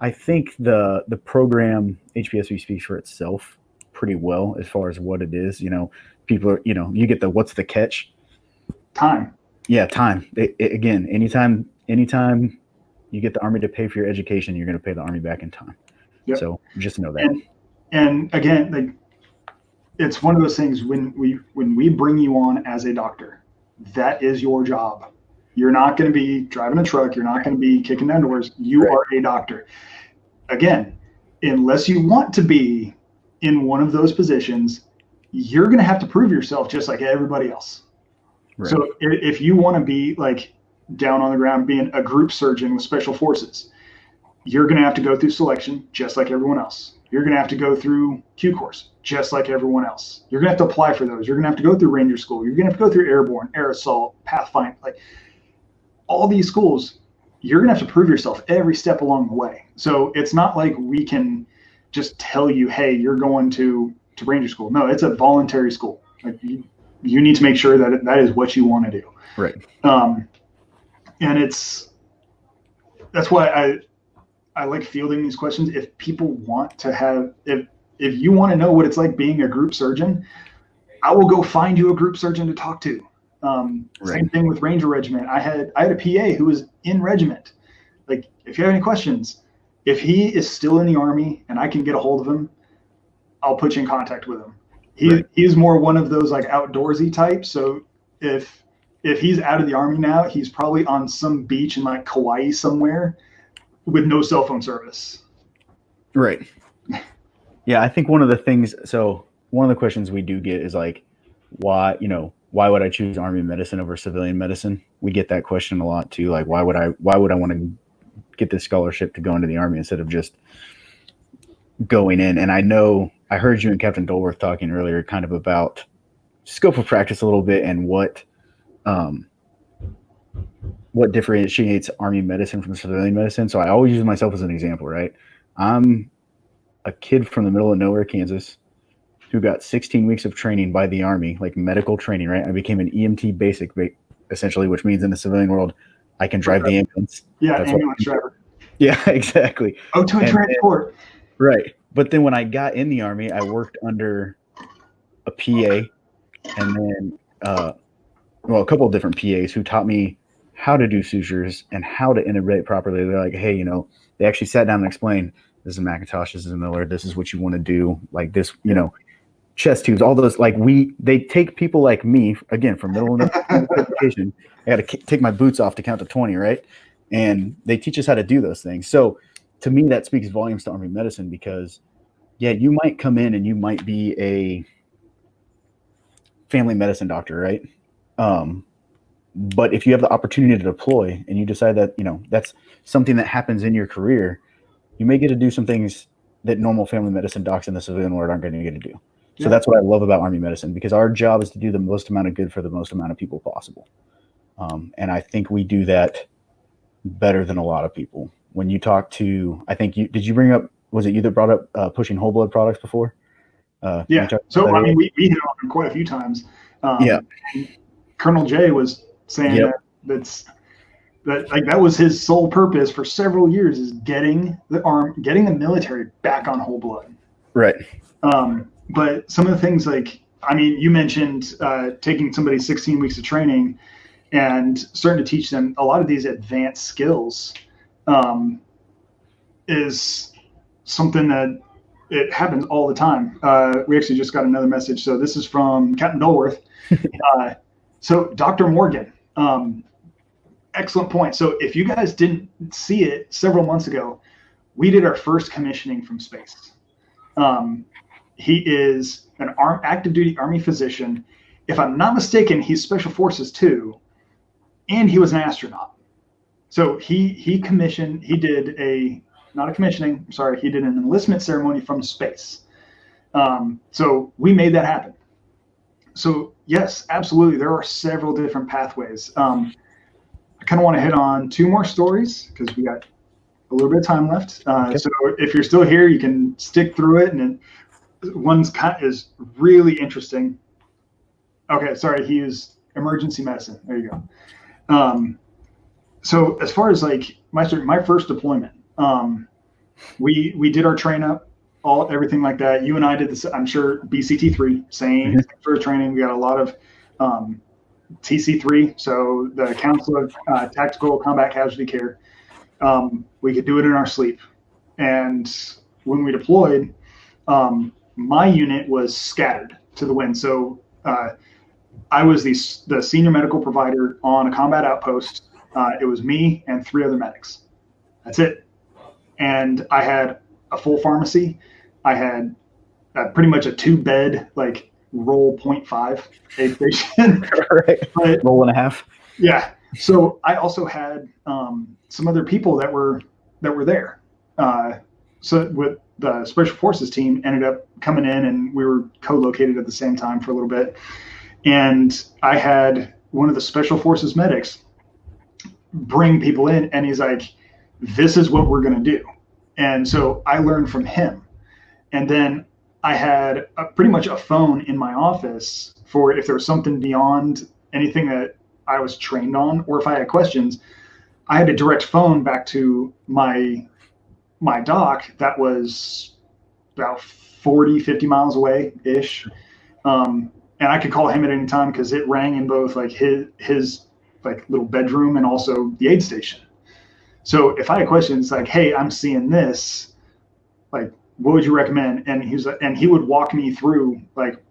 I think the program HPSP speaks for itself pretty well as far as what it is. People are, you get the what's the catch? Time. Yeah, time. Again, anytime you get the Army to pay for your education, you're going to pay the Army back in time. Yep. So just know that. And again, like, it's one of those things when we bring you on as a doctor, that is your job. You're not going to be driving a truck. You're not going to be kicking down doors. You are a doctor. again, unless you want to be in one of those positions, you're going to have to prove yourself just like everybody else. Right. So if you want to be like down on the ground being a group surgeon with special forces, you're going to have to go through selection just like everyone else. You're going to have to go through Q course just like everyone else. You're going to have to apply for those. You're going to have to go through Ranger School. You're going to have to go through Airborne, Air Assault, Pathfinder, like all these schools. You're going to have to prove yourself every step along the way. So it's not like we can just tell you, hey, you're going to Ranger School. No, it's a voluntary school. Like you need to make sure that that is what you want to do. Right. And that's why I like fielding these questions. If people want to have, if you want to know what it's like being a group surgeon, I will go find you a group surgeon to talk to. Same thing with Ranger Regiment. I had a PA who was in regiment. Like, if you have any questions, if he is still in the Army and I can get a hold of him, I'll put you in contact with him. He's more one of those like outdoorsy types. So if he's out of the Army now, he's probably on some beach in like Kauai somewhere with no cell phone service. Right. Yeah, I think one of the questions we do get is like, why would I choose Army medicine over civilian medicine? We get that question a lot too. Like, why would I want to get this scholarship to go into the Army instead of just going in? And I know I heard you and Captain Dolworth talking earlier kind of about scope of practice a little bit and what differentiates Army medicine from civilian medicine. So I always use myself as an example, right? I'm a kid from the middle of nowhere, Kansas, who got 16 weeks of training by the Army, like medical training, right? I became an EMT basic, essentially, which means in the civilian world, I can drive the ambulance. Yeah, ambulance driver. Yeah, exactly. To a transport. Right. But then when I got in the Army, I worked under a PA and then, a couple of different PAs who taught me how to do sutures and how to intubate properly. They're like, hey, they actually sat down and explained, this is McIntosh, this is a Miller, this is what you want to do, like this, chest tubes, all those, like they take people like me, again, from middle education. I got to take my boots off to count to 20, right? And they teach us how to do those things. So to me, that speaks volumes to Army medicine because, yeah, you might come in and you might be a family medicine doctor, right? But if you have the opportunity to deploy and you decide that, that's something that happens in your career, you may get to do some things that normal family medicine docs in the civilian world aren't going to get to do. So that's what I love about Army medicine, because our job is to do the most amount of good for the most amount of people possible. And I think we do that better than a lot of people. When you talk to, did you bring up, was it you that brought up pushing whole blood products before? Yeah. So, we hit it on quite a few times. Colonel Jay was saying that was his sole purpose for several years, is getting the military back on whole blood. Right. But some of the things you mentioned taking somebody 16 weeks of training and starting to teach them a lot of these advanced skills is something that it happens all the time. We actually just got another message. So this is from Captain Dolworth. So Dr. Morgan, excellent point. So if you guys didn't see it several months ago, we did our first commissioning from space. He is an active duty Army physician. If I'm not mistaken, he's Special Forces too, and he was an astronaut. So he commissioned. He did not a commissioning. Sorry, he did an enlistment ceremony from space. So we made that happen. So yes, absolutely, there are several different pathways. I kind of want to hit on two more stories because we got a little bit of time left. Okay. So if you're still here, you can stick through it, and one's is really interesting. Okay, sorry, he used emergency medicine. There you go. So as far as my first deployment, we did our train up, everything like that. You and I did this. I'm sure BCT3, same for training. We got a lot of TC3, so the Council of Tactical Combat Casualty Care. We could do it in our sleep, and when we deployed, my unit was scattered to the wind. So I was the senior medical provider on a combat outpost. It was me and 3 other medics. That's it. and I had a full pharmacy. I had pretty much a 2-bed, like roll 0.5 aid station. Right. But, roll and a half. Yeah. So I also had some other people that were there. So with the Special Forces team ended up coming in, and we were co-located at the same time for a little bit. And I had one of the Special Forces medics bring people in, and he's like, "This is what we're going to do." And so I learned from him. And then I had pretty much a phone in my office for if there was something beyond anything that I was trained on, or if I had questions, I had a direct phone back to my doc that was about 40, 50 miles away ish. And I could call him at any time because it rang in both like his like little bedroom and also the aid station. So if I had questions like, "Hey, I'm seeing this, like, what would you recommend?" And he would walk me through like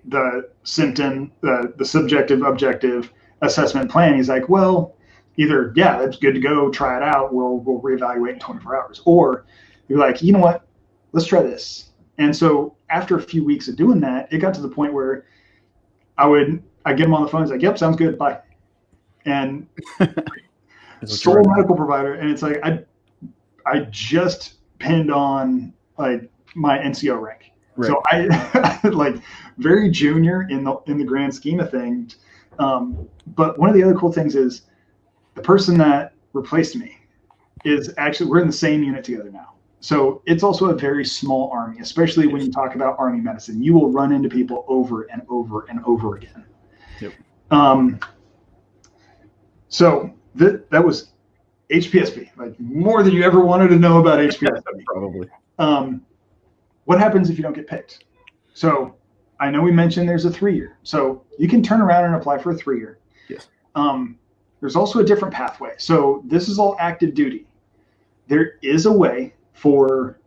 the symptom, the subjective, objective assessment plan. He's like, "Well, either, yeah, that's good to go, try it out. We'll reevaluate in 24 hours. Or you're like, you know what, let's try this." And so after a few weeks of doing that, it got to the point where I get him on the phone. He's like, "Yep, sounds good. Bye." And sole medical provider. And it's like, I just pinned on like my NCO rank. Right. So I like very junior in the grand scheme of things. But one of the other cool things is the person that replaced me is actually, we're in the same unit together now. So it's also a very small Army, especially when you talk about Army medicine. You will run into people over and over and over again. Yep. So that was HPSP, like more than you ever wanted to know about HPSP. Probably. What happens if you don't get picked? So I know we mentioned there's a 3-year. So you can turn around and apply for a 3-year. Yes. There's also a different pathway. So this is all active duty. There is a way for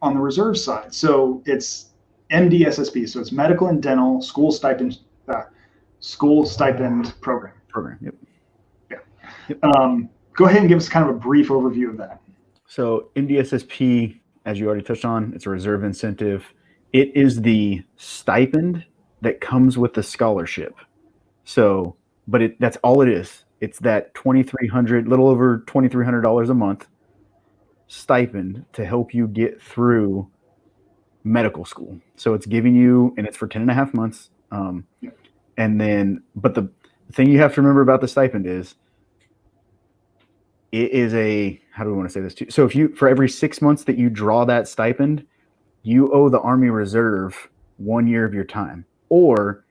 on the reserve side. So it's MDSSP. So it's medical and dental school stipend program. Yep. Yeah. Yep. Go ahead and give us kind of a brief overview of that. So MDSSP, as you already touched on, it's a reserve incentive. It is the stipend that comes with the scholarship. So, but that's all it is. It's that $2,300, little over $2,300 a month stipend to help you get through medical school. So it's giving you, and it's for 10.5 months. And then, but the thing you have to remember about the stipend is, it is how do we want to say this too? So for every 6 months that you draw that stipend, you owe the Army Reserve 1 year of your time, or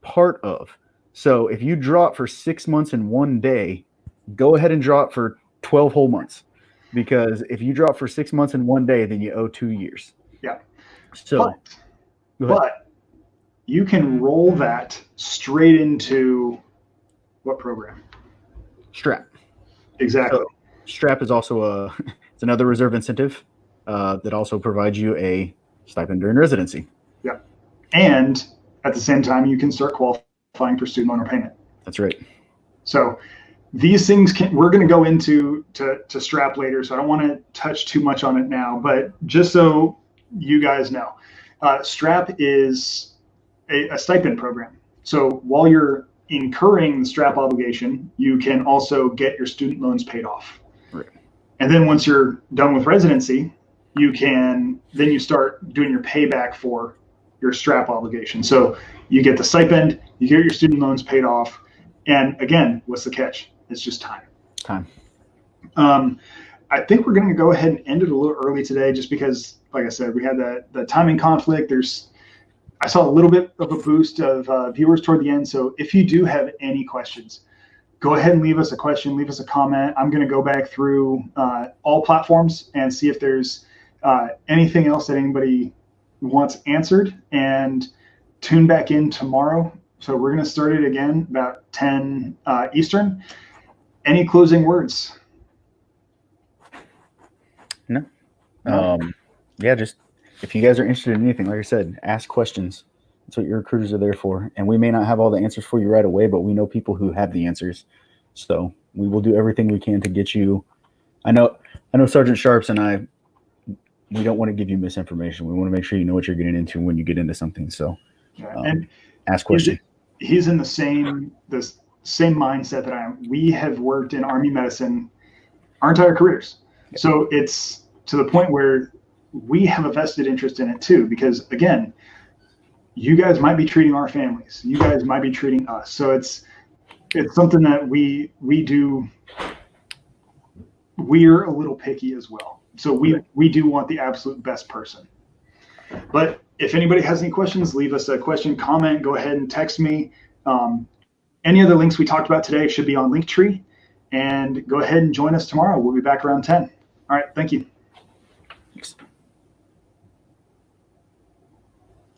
part of. So if you draw it for 6 months and 1 day, go ahead and draw it for 12 whole months. Because if you draw it for 6 months and 1 day, then you owe 2 years. Yeah. So, but you can roll that straight into what program? STRAP. Exactly. So STRAP is also it's another reserve incentive that also provides you a stipend during residency. Yeah. And at the same time, you can start qualifying for student loan repayment. That's right. So these things we're going to go into to STRAP later, so I don't want to touch too much on it now, but just so you guys know, STRAP is a stipend program. So while you're incurring the STRAP obligation, you can also get your student loans paid off. Right. And then once you're done with residency, you start doing your payback for your STRAP obligation. So you get the stipend, you get your student loans paid off. And again, what's the catch? It's just time. I think we're going to go ahead and end it a little early today, just because, like I said, we had the timing conflict. I saw a little bit of a boost of viewers toward the end. So if you do have any questions, go ahead and leave us a question, leave us a comment. I'm going to go back through all platforms and see if there's anything else that anybody wants answered, and tune back in tomorrow. So we're going to start it again about 10 Eastern. Any closing words? No. Yeah, just if you guys are interested in anything, like I said, ask questions. That's what your recruiters are there for. And we may not have all the answers for you right away, but we know people who have the answers. So we will do everything we can to get you I know Sergeant Sharps and I, we don't want to give you misinformation. We want to make sure you know what you're getting into when you get into something. So, and ask questions. He's in the same mindset that I am. We have worked in Army medicine our entire careers. Yeah. So it's to the point where we have a vested interest in it too, because again, you guys might be treating our families. You guys might be treating us. So it's something that we do. We're a little picky as well. So we do want the absolute best person. But if anybody has any questions, leave us a question, comment, go ahead and text me. Any other links we talked about today should be on Linktree. And go ahead and join us tomorrow. We'll be back around 10. All right. Thank you. Thanks.